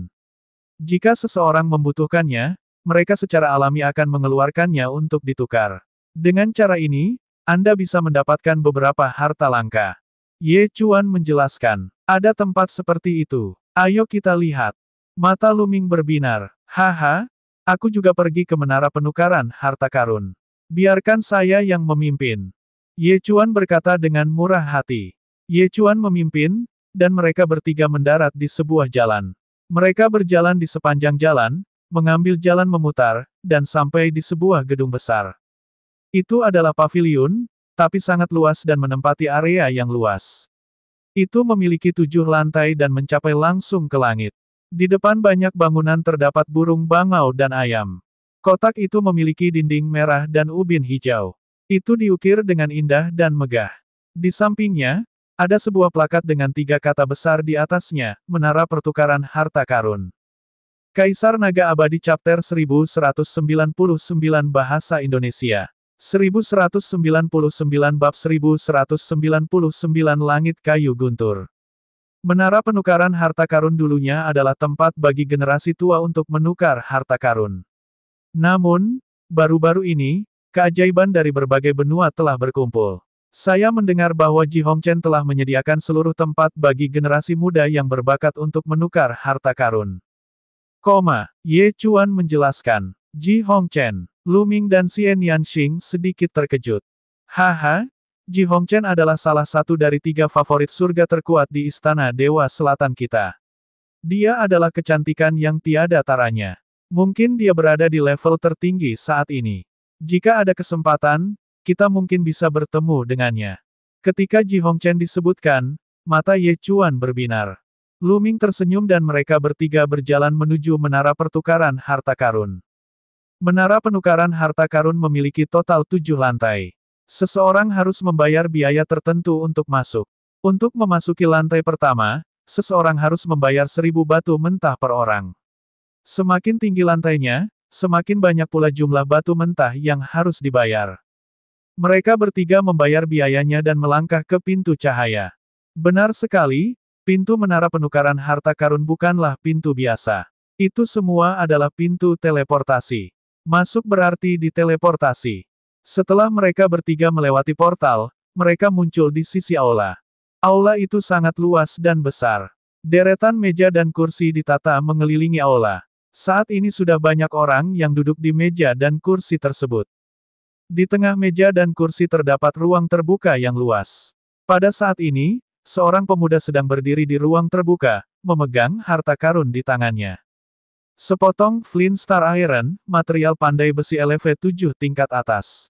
Jika seseorang membutuhkannya, mereka secara alami akan mengeluarkannya untuk ditukar. Dengan cara ini, Anda bisa mendapatkan beberapa harta langka. Ye Chuan menjelaskan, ada tempat seperti itu. Ayo kita lihat. Mata Lu Ming berbinar. Haha, aku juga pergi ke menara penukaran harta karun. Biarkan saya yang memimpin. Ye Chuan berkata dengan murah hati. Ye Chuan memimpin, dan mereka bertiga mendarat di sebuah jalan. Mereka berjalan di sepanjang jalan, mengambil jalan memutar, dan sampai di sebuah gedung besar. Itu adalah paviliun, tapi sangat luas dan menempati area yang luas. Itu memiliki 7 lantai dan mencapai langsung ke langit. Di depan banyak bangunan terdapat burung bangau dan ayam. Kotak itu memiliki dinding merah dan ubin hijau. Itu diukir dengan indah dan megah. Di sampingnya, ada sebuah plakat dengan 3 kata besar di atasnya, Menara Pertukaran Harta Karun. Kaisar Naga Abadi Chapter 1199 Bahasa Indonesia. 1199 Bab 1199 Langit Kayu Guntur. Menara penukaran harta karun dulunya adalah tempat bagi generasi tua untuk menukar harta karun. Namun, baru-baru ini, keajaiban dari berbagai benua telah berkumpul. Saya mendengar bahwa Ji Hongchen telah menyediakan seluruh tempat bagi generasi muda yang berbakat untuk menukar harta karun. Ye Chuan menjelaskan. Ji Hongchen, Lu Ming dan Xian Yanxing sedikit terkejut. Haha, Ji Hongchen adalah salah satu dari 3 favorit surga terkuat di Istana Dewa Selatan kita. Dia adalah kecantikan yang tiada taranya. Mungkin dia berada di level tertinggi saat ini. Jika ada kesempatan, kita mungkin bisa bertemu dengannya. Ketika Ji Hongchen disebutkan, mata Ye Chuan berbinar. Lu Ming tersenyum dan mereka bertiga berjalan menuju menara pertukaran harta karun. Menara penukaran harta karun memiliki total 7 lantai. Seseorang harus membayar biaya tertentu untuk masuk. Untuk memasuki lantai pertama, seseorang harus membayar 1000 batu mentah per orang. Semakin tinggi lantainya, semakin banyak pula jumlah batu mentah yang harus dibayar. Mereka bertiga membayar biayanya dan melangkah ke pintu cahaya. Benar sekali, pintu menara penukaran harta karun bukanlah pintu biasa. Itu semua adalah pintu teleportasi. Masuk berarti diteleportasi. Setelah mereka bertiga melewati portal, mereka muncul di sisi aula. Aula itu sangat luas dan besar. Deretan meja dan kursi ditata mengelilingi aula. Saat ini sudah banyak orang yang duduk di meja dan kursi tersebut. Di tengah meja dan kursi terdapat ruang terbuka yang luas. Pada saat ini, seorang pemuda sedang berdiri di ruang terbuka, memegang harta karun di tangannya. Sepotong Flint Star Iron, material pandai besi LV7 tingkat atas.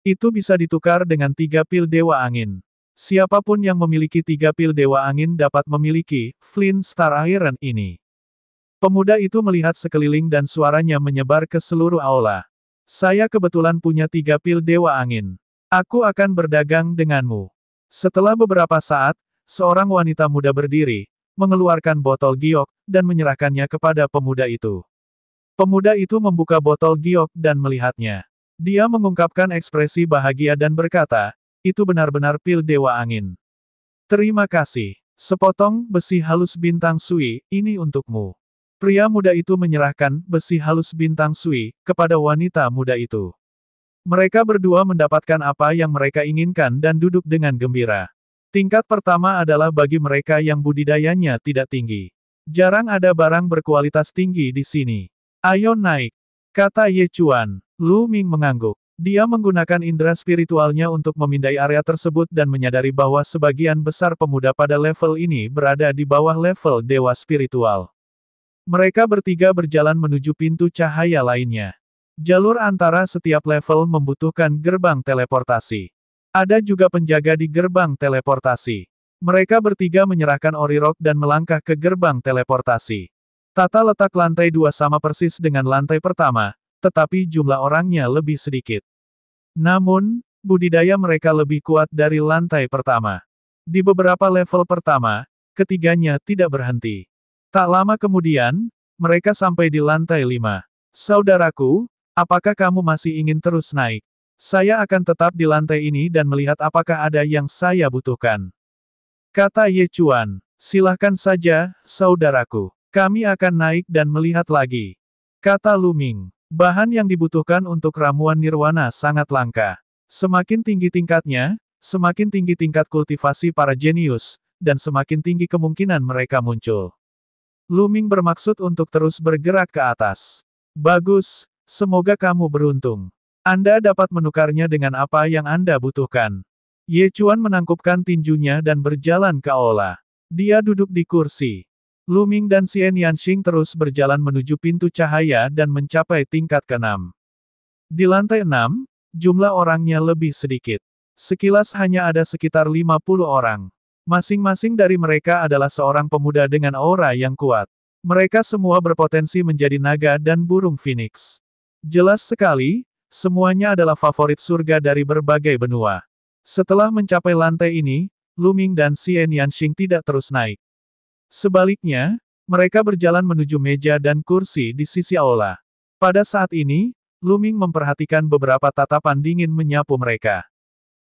Itu bisa ditukar dengan 3 pil Dewa Angin. Siapapun yang memiliki 3 pil Dewa Angin dapat memiliki Flint Star Iron ini. Pemuda itu melihat sekeliling dan suaranya menyebar ke seluruh aula. Saya kebetulan punya 3 pil Dewa Angin. Aku akan berdagang denganmu. Setelah beberapa saat, seorang wanita muda berdiri, mengeluarkan botol giok, dan menyerahkannya kepada pemuda itu. Pemuda itu membuka botol giok dan melihatnya. Dia mengungkapkan ekspresi bahagia dan berkata, itu benar-benar pil Dewa Angin. Terima kasih. Sepotong besi halus bintang Sui, ini untukmu. Pria muda itu menyerahkan besi halus bintang Sui kepada wanita muda itu. Mereka berdua mendapatkan apa yang mereka inginkan dan duduk dengan gembira. Tingkat pertama adalah bagi mereka yang budidayanya tidak tinggi. Jarang ada barang berkualitas tinggi di sini. Ayo naik, kata Ye Chuan. Lu Ming mengangguk. Dia menggunakan indera spiritualnya untuk memindai area tersebut dan menyadari bahwa sebagian besar pemuda pada level ini berada di bawah level dewa spiritual. Mereka bertiga berjalan menuju pintu cahaya lainnya. Jalur antara setiap level membutuhkan gerbang teleportasi. Ada juga penjaga di gerbang teleportasi. Mereka bertiga menyerahkan ori rock dan melangkah ke gerbang teleportasi. Tata letak lantai 2 sama persis dengan lantai pertama, tetapi jumlah orangnya lebih sedikit. Namun, budidaya mereka lebih kuat dari lantai pertama. Di beberapa level pertama, ketiganya tidak berhenti. Tak lama kemudian, mereka sampai di lantai 5. Saudaraku, apakah kamu masih ingin terus naik? Saya akan tetap di lantai ini dan melihat apakah ada yang saya butuhkan. Kata Ye Chuan, silahkan saja, saudaraku. Kami akan naik dan melihat lagi. Kata Lu Ming, bahan yang dibutuhkan untuk ramuan nirwana sangat langka. Semakin tinggi tingkatnya, semakin tinggi tingkat kultivasi para jenius, dan semakin tinggi kemungkinan mereka muncul. Lu Ming bermaksud untuk terus bergerak ke atas. Bagus, semoga kamu beruntung. Anda dapat menukarnya dengan apa yang Anda butuhkan. Ye Chuan menangkupkan tinjunya dan berjalan ke aula. Dia duduk di kursi. Lu Ming dan Xian Yanxing terus berjalan menuju pintu cahaya dan mencapai tingkat ke-6. Di lantai 6, jumlah orangnya lebih sedikit. Sekilas hanya ada sekitar 50 orang. Masing-masing dari mereka adalah seorang pemuda dengan aura yang kuat. Mereka semua berpotensi menjadi naga dan burung phoenix. Jelas sekali, semuanya adalah favorit surga dari berbagai benua. Setelah mencapai lantai ini, Lu Ming dan Xian Yanxing tidak terus naik. Sebaliknya, mereka berjalan menuju meja dan kursi di sisi aula. Pada saat ini, Lu Ming memperhatikan beberapa tatapan dingin menyapu mereka.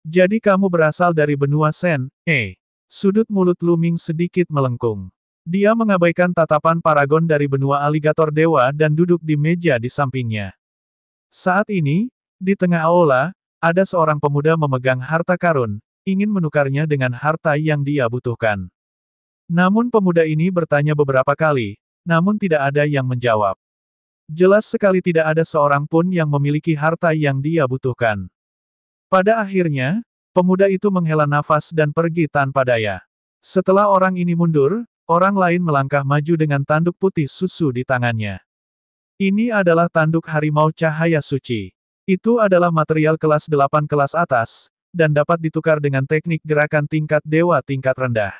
Jadi kamu berasal dari benua Sen, eh? Sudut mulut Lu Ming sedikit melengkung. Dia mengabaikan tatapan paragon dari benua aligator dewa dan duduk di meja di sampingnya. Saat ini, di tengah aula, ada seorang pemuda memegang harta karun, ingin menukarnya dengan harta yang dia butuhkan. Namun pemuda ini bertanya beberapa kali, namun tidak ada yang menjawab. Jelas sekali tidak ada seorang pun yang memiliki harta yang dia butuhkan. Pada akhirnya, pemuda itu menghela nafas dan pergi tanpa daya. Setelah orang ini mundur, orang lain melangkah maju dengan tanduk putih susu di tangannya. Ini adalah tanduk harimau cahaya suci. Itu adalah material kelas 8 kelas atas, dan dapat ditukar dengan teknik gerakan tingkat dewa tingkat rendah.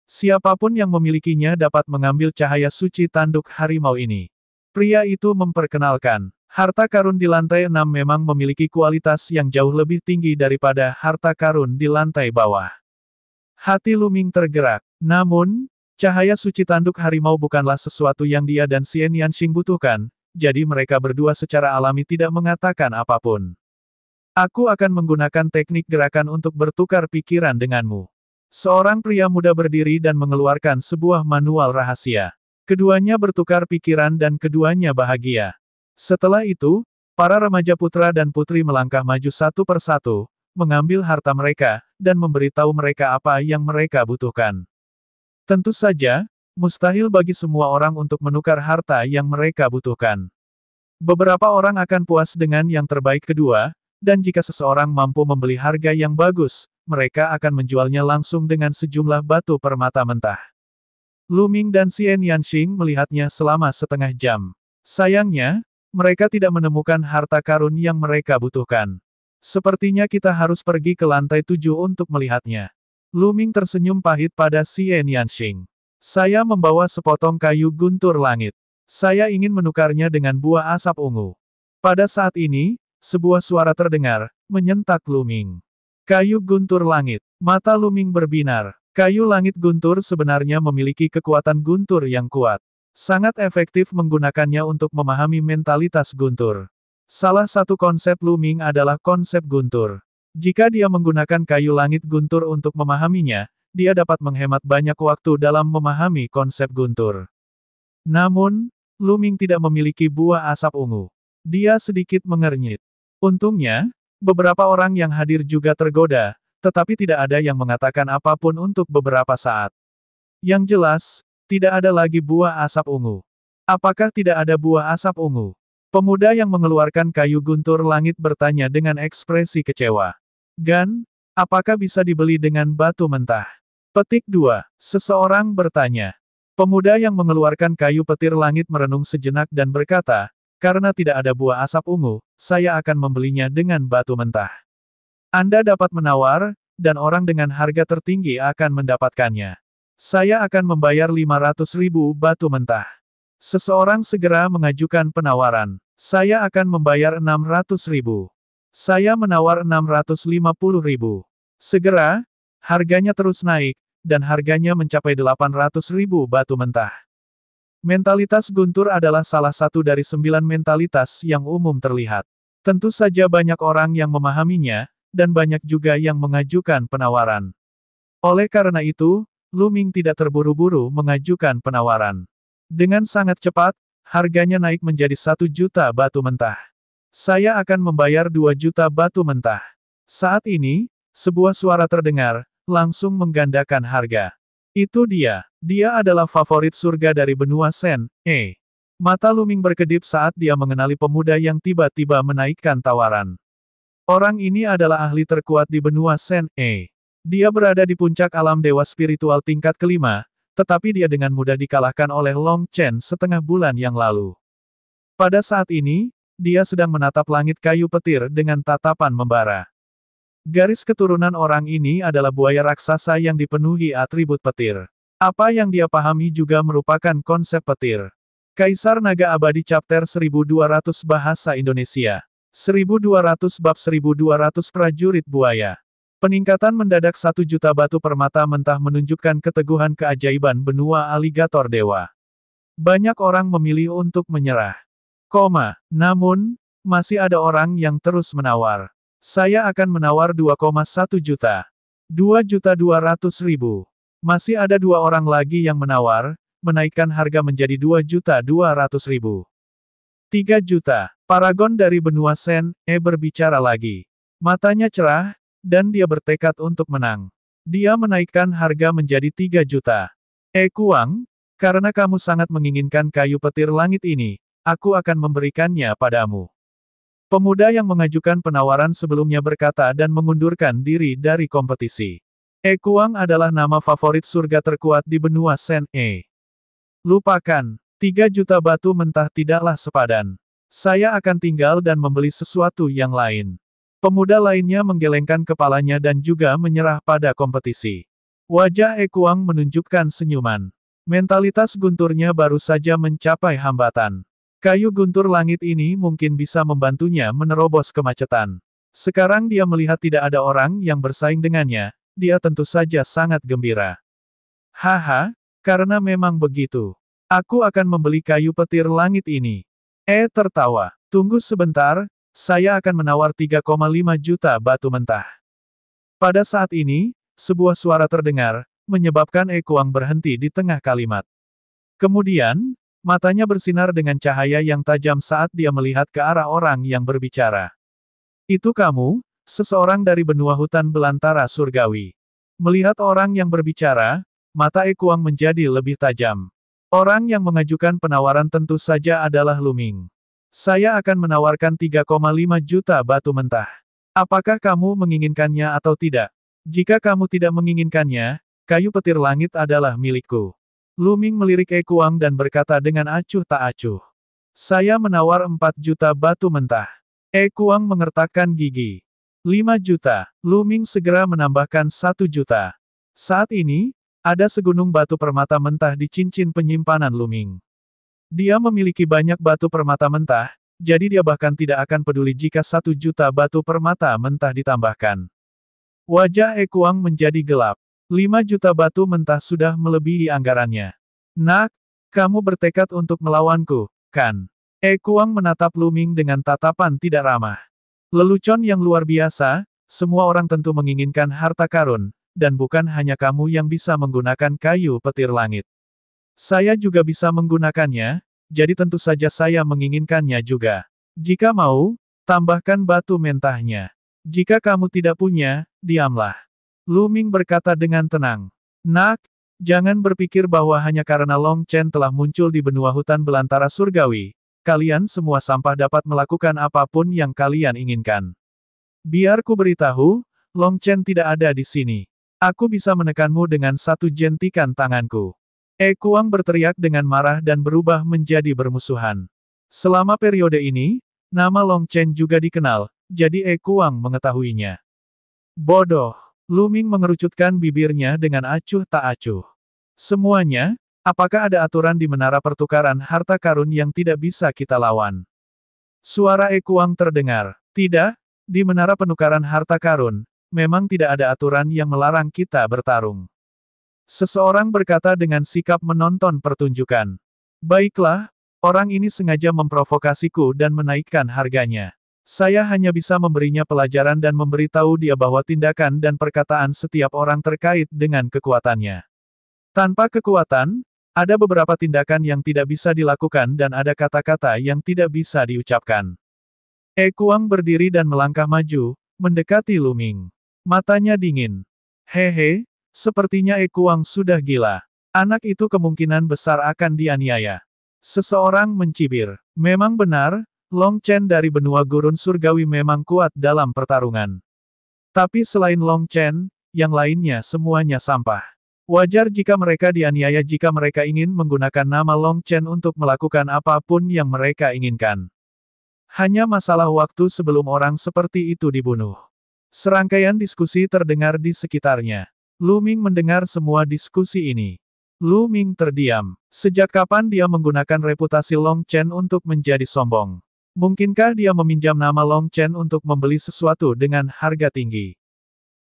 Siapapun yang memilikinya dapat mengambil cahaya suci tanduk harimau ini. Pria itu memperkenalkan, harta karun di lantai 6 memang memiliki kualitas yang jauh lebih tinggi daripada harta karun di lantai bawah. Hati Lu Ming tergerak. Namun, cahaya suci tanduk harimau bukanlah sesuatu yang dia dan Xian Yanxing butuhkan, jadi mereka berdua secara alami tidak mengatakan apapun. Aku akan menggunakan teknik gerakan untuk bertukar pikiran denganmu. Seorang pria muda berdiri dan mengeluarkan sebuah manual rahasia. Keduanya bertukar pikiran dan keduanya bahagia. Setelah itu, para remaja putra dan putri melangkah maju satu persatu, mengambil harta mereka, dan memberitahu mereka apa yang mereka butuhkan. Tentu saja, mustahil bagi semua orang untuk menukar harta yang mereka butuhkan. Beberapa orang akan puas dengan yang terbaik kedua, dan jika seseorang mampu membeli harga yang bagus, mereka akan menjualnya langsung dengan sejumlah batu permata mentah. Lu Ming dan Xian Yanxing melihatnya selama setengah jam. Sayangnya, mereka tidak menemukan harta karun yang mereka butuhkan. Sepertinya kita harus pergi ke lantai 7 untuk melihatnya. Lu Ming tersenyum pahit pada Xian Yanxing. Saya membawa sepotong kayu guntur langit. Saya ingin menukarnya dengan buah asap ungu. Pada saat ini, sebuah suara terdengar, menyentak Lu Ming. Kayu guntur langit. Mata Lu Ming berbinar. Kayu langit guntur sebenarnya memiliki kekuatan guntur yang kuat. Sangat efektif menggunakannya untuk memahami mentalitas guntur. Salah satu konsep Lu Ming adalah konsep guntur. Jika dia menggunakan kayu langit guntur untuk memahaminya, dia dapat menghemat banyak waktu dalam memahami konsep guntur. Namun, Lu Ming tidak memiliki buah asap ungu. Dia sedikit mengernyit. Untungnya, beberapa orang yang hadir juga tergoda, tetapi tidak ada yang mengatakan apapun untuk beberapa saat. Yang jelas, tidak ada lagi buah asap ungu. Apakah tidak ada buah asap ungu? Pemuda yang mengeluarkan kayu guntur langit bertanya dengan ekspresi kecewa. Gan, apakah bisa dibeli dengan batu mentah? Petik 2. Seseorang bertanya. Pemuda yang mengeluarkan kayu petir langit merenung sejenak dan berkata, karena tidak ada buah asap ungu, saya akan membelinya dengan batu mentah. Anda dapat menawar, dan orang dengan harga tertinggi akan mendapatkannya. Saya akan membayar 500.000 batu mentah. Seseorang segera mengajukan penawaran. Saya akan membayar 600.000. Saya menawar 650.000. Segera, harganya terus naik, dan harganya mencapai 800.000 batu mentah. Mentalitas guntur adalah salah satu dari 9 mentalitas yang umum terlihat. Tentu saja banyak orang yang memahaminya, dan banyak juga yang mengajukan penawaran. Oleh karena itu, Lu Ming tidak terburu-buru mengajukan penawaran. Dengan sangat cepat, harganya naik menjadi 1 juta batu mentah. Saya akan membayar 2 juta batu mentah. Saat ini, sebuah suara terdengar, langsung menggandakan harga. Itu dia. Dia adalah favorit surga dari benua Sen, Mata Lu Ming berkedip saat dia mengenali pemuda yang tiba-tiba menaikkan tawaran. Orang ini adalah ahli terkuat di benua Sen, Dia berada di puncak alam dewa spiritual tingkat kelima, tetapi dia dengan mudah dikalahkan oleh Long Chen setengah bulan yang lalu. Pada saat ini, dia sedang menatap langit kayu petir dengan tatapan membara. Garis keturunan orang ini adalah buaya raksasa yang dipenuhi atribut petir. Apa yang dia pahami juga merupakan konsep petir. Kaisar Naga Abadi Chapter 1200 Bahasa Indonesia. 1200 bab 1200 prajurit buaya. Peningkatan mendadak 1 juta batu permata mentah menunjukkan keteguhan keajaiban benua aligator dewa. Banyak orang memilih untuk menyerah. Namun, masih ada orang yang terus menawar. Saya akan menawar 2,1 juta. 2.200.000. Masih ada 2 orang lagi yang menawar, menaikkan harga menjadi 2.200.000. 3 juta. Paragon dari benua Sen, berbicara lagi. Matanya cerah, dan dia bertekad untuk menang. Dia menaikkan harga menjadi 3 juta. Kuang, karena kamu sangat menginginkan kayu petir langit ini, aku akan memberikannya padamu. Pemuda yang mengajukan penawaran sebelumnya berkata dan mengundurkan diri dari kompetisi. Kuang adalah nama favorit surga terkuat di benua Sen, Lupakan, 3 juta batu mentah tidaklah sepadan. Saya akan tinggal dan membeli sesuatu yang lain. Pemuda lainnya menggelengkan kepalanya dan juga menyerah pada kompetisi. Wajah Kuang menunjukkan senyuman. Mentalitas gunturnya baru saja mencapai hambatan. Kayu guntur langit ini mungkin bisa membantunya menerobos kemacetan. Sekarang dia melihat tidak ada orang yang bersaing dengannya, dia tentu saja sangat gembira. Haha, karena memang begitu. Aku akan membeli kayu petir langit ini. Tertawa. Tunggu sebentar. Saya akan menawar 3,5 juta batu mentah. Pada saat ini, sebuah suara terdengar, menyebabkan Kuang berhenti di tengah kalimat. Kemudian, matanya bersinar dengan cahaya yang tajam saat dia melihat ke arah orang yang berbicara. Itu kamu, seseorang dari benua hutan belantara surgawi. Melihat orang yang berbicara, mata Kuang menjadi lebih tajam. Orang yang mengajukan penawaran tentu saja adalah Lu Ming. Saya akan menawarkan 3,5 juta batu mentah. Apakah kamu menginginkannya atau tidak? Jika kamu tidak menginginkannya, kayu petir langit adalah milikku. Lu Ming melirik Kuang dan berkata dengan acuh tak acuh. Saya menawar 4 juta batu mentah. Kuang mengertakkan gigi. 5 juta. Lu Ming segera menambahkan 1 juta. Saat ini, ada segunung batu permata mentah di cincin penyimpanan Lu Ming. Dia memiliki banyak batu permata mentah, jadi dia bahkan tidak akan peduli jika 1 juta batu permata mentah ditambahkan. Wajah Kuang menjadi gelap. 5 juta batu mentah sudah melebihi anggarannya. Nak, kamu bertekad untuk melawanku, kan? Kuang menatap Lu Ming dengan tatapan tidak ramah. Lelucon yang luar biasa, semua orang tentu menginginkan harta karun, dan bukan hanya kamu yang bisa menggunakan kayu petir langit. Saya juga bisa menggunakannya, jadi tentu saja saya menginginkannya juga. Jika mau, tambahkan batu mentahnya. Jika kamu tidak punya, diamlah. Lu Ming berkata dengan tenang. Nak, jangan berpikir bahwa hanya karena Long Chen telah muncul di benua hutan belantara surgawi, kalian semua sampah dapat melakukan apapun yang kalian inginkan. Biar ku beritahu, Long Chen tidak ada di sini. Aku bisa menekanmu dengan satu jentikan tanganku. Kuang berteriak dengan marah dan berubah menjadi bermusuhan. Selama periode ini, nama Long Chen juga dikenal, jadi Kuang mengetahuinya. Bodoh. Lu Ming mengerucutkan bibirnya dengan acuh tak acuh. Semuanya, apakah ada aturan di menara pertukaran harta karun yang tidak bisa kita lawan? Suara Kuang terdengar. Tidak, di menara penukaran harta karun, memang tidak ada aturan yang melarang kita bertarung. Seseorang berkata dengan sikap menonton pertunjukan. Baiklah, orang ini sengaja memprovokasiku dan menaikkan harganya. Saya hanya bisa memberinya pelajaran dan memberitahu dia bahwa tindakan dan perkataan setiap orang terkait dengan kekuatannya. Tanpa kekuatan, ada beberapa tindakan yang tidak bisa dilakukan dan ada kata-kata yang tidak bisa diucapkan. Kuang berdiri dan melangkah maju, mendekati Lu Ming. Matanya dingin. Hehe, sepertinya Kuang sudah gila. Anak itu kemungkinan besar akan dianiaya. Seseorang mencibir. Memang benar, Long Chen dari benua gurun surgawi memang kuat dalam pertarungan. Tapi selain Long Chen, yang lainnya semuanya sampah. Wajar jika mereka dianiaya jika mereka ingin menggunakan nama Long Chen untuk melakukan apapun yang mereka inginkan. Hanya masalah waktu sebelum orang seperti itu dibunuh. Serangkaian diskusi terdengar di sekitarnya. Lu Ming mendengar semua diskusi ini. Lu Ming terdiam. Sejak kapan dia menggunakan reputasi Long Chen untuk menjadi sombong? Mungkinkah dia meminjam nama Long Chen untuk membeli sesuatu dengan harga tinggi?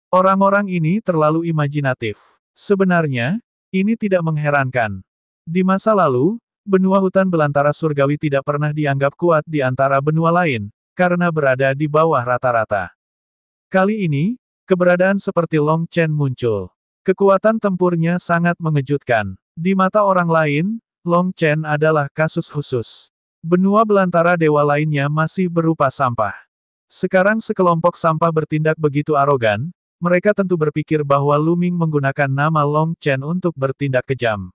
Orang-orang ini terlalu imajinatif. Sebenarnya, ini tidak mengherankan. Di masa lalu, benua hutan belantara surgawi tidak pernah dianggap kuat di antara benua lain, karena berada di bawah rata-rata. Kali ini, keberadaan seperti Long Chen muncul. Kekuatan tempurnya sangat mengejutkan. Di mata orang lain, Long Chen adalah kasus khusus. Benua belantara dewa lainnya masih berupa sampah. Sekarang sekelompok sampah bertindak begitu arogan, mereka tentu berpikir bahwa Lu Ming menggunakan nama Long Chen untuk bertindak kejam.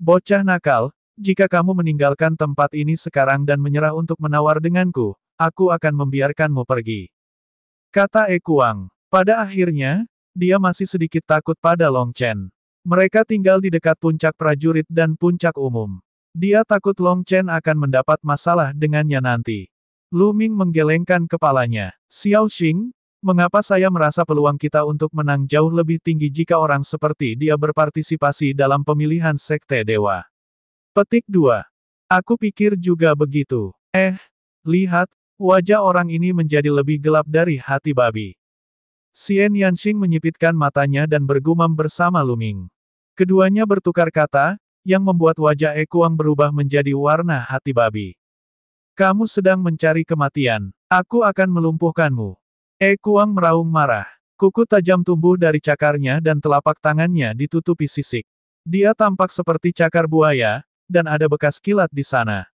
Bocah nakal, jika kamu meninggalkan tempat ini sekarang dan menyerah untuk menawar denganku, aku akan membiarkanmu pergi. Kata Kuang. Pada akhirnya, dia masih sedikit takut pada Long Chen. Mereka tinggal di dekat puncak prajurit dan puncak umum. Dia takut Long Chen akan mendapat masalah dengannya nanti. Lu Ming menggelengkan kepalanya. Xiao Xing, mengapa saya merasa peluang kita untuk menang jauh lebih tinggi jika orang seperti dia berpartisipasi dalam pemilihan sekte dewa? Petik 2. Aku pikir juga begitu. Lihat, wajah orang ini menjadi lebih gelap dari hati babi. Xian Yanxing menyipitkan matanya dan bergumam bersama Lu Ming. Keduanya bertukar kata, yang membuat wajah Kuang berubah menjadi warna hati babi. Kamu sedang mencari kematian. Aku akan melumpuhkanmu. Kuang meraung marah. Kuku tajam tumbuh dari cakarnya dan telapak tangannya ditutupi sisik. Dia tampak seperti cakar buaya, dan ada bekas kilat di sana.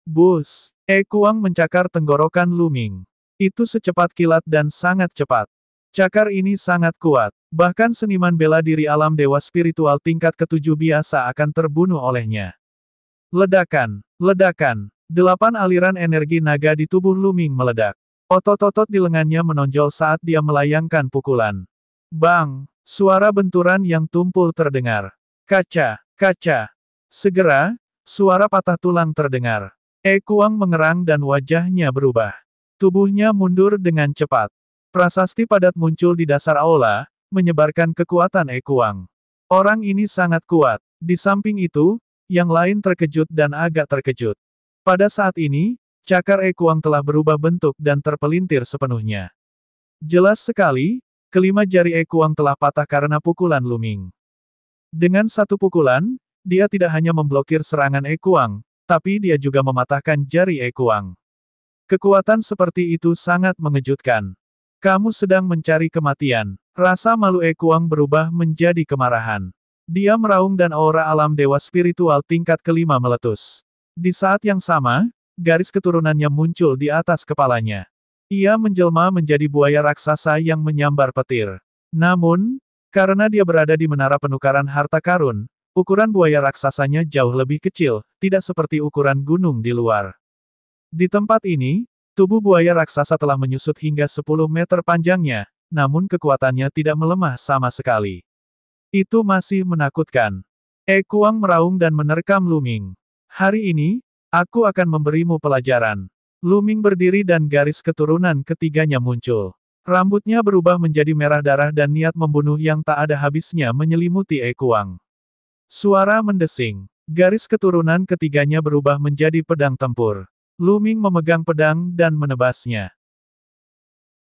Bus! Kuang mencakar tenggorokan Lu Ming. Itu secepat kilat dan sangat cepat. Cakar ini sangat kuat. Bahkan seniman bela diri alam dewa spiritual tingkat ke-7 biasa akan terbunuh olehnya. Ledakan. 8 aliran energi naga di tubuh Lu Ming meledak. Otot-otot di lengannya menonjol saat dia melayangkan pukulan. Bang! Suara benturan yang tumpul terdengar. Kaca. Segera, suara patah tulang terdengar. Kuang mengerang dan wajahnya berubah. Tubuhnya mundur dengan cepat. Prasasti padat muncul di dasar aula, menyebarkan kekuatan Kuang. Orang ini sangat kuat. Di samping itu, yang lain terkejut dan agak terkejut. Pada saat ini, cakar Kuang telah berubah bentuk dan terpelintir sepenuhnya. Jelas sekali, kelima jari Kuang telah patah karena pukulan Lu Ming. Dengan satu pukulan, dia tidak hanya memblokir serangan Kuang, tapi dia juga mematahkan jari Kuang. Kekuatan seperti itu sangat mengejutkan. Kamu sedang mencari kematian. Rasa malu Kuang berubah menjadi kemarahan. Dia meraung dan aura alam dewa spiritual tingkat kelima meletus. Di saat yang sama, garis keturunannya muncul di atas kepalanya. Ia menjelma menjadi buaya raksasa yang menyambar petir. Namun, karena dia berada di menara penukaran harta karun, ukuran buaya raksasanya jauh lebih kecil, tidak seperti ukuran gunung di luar. Di tempat ini, tubuh buaya raksasa telah menyusut hingga 10 meter panjangnya, namun kekuatannya tidak melemah sama sekali. Itu masih menakutkan. Kuang meraung dan menerkam Luming. Hari ini, aku akan memberimu pelajaran. Luming berdiri dan garis keturunan ketiganya muncul. Rambutnya berubah menjadi merah darah dan niat membunuh yang tak ada habisnya menyelimuti Kuang. Suara mendesing. Garis keturunan ketiganya berubah menjadi pedang tempur. Luming memegang pedang dan menebasnya.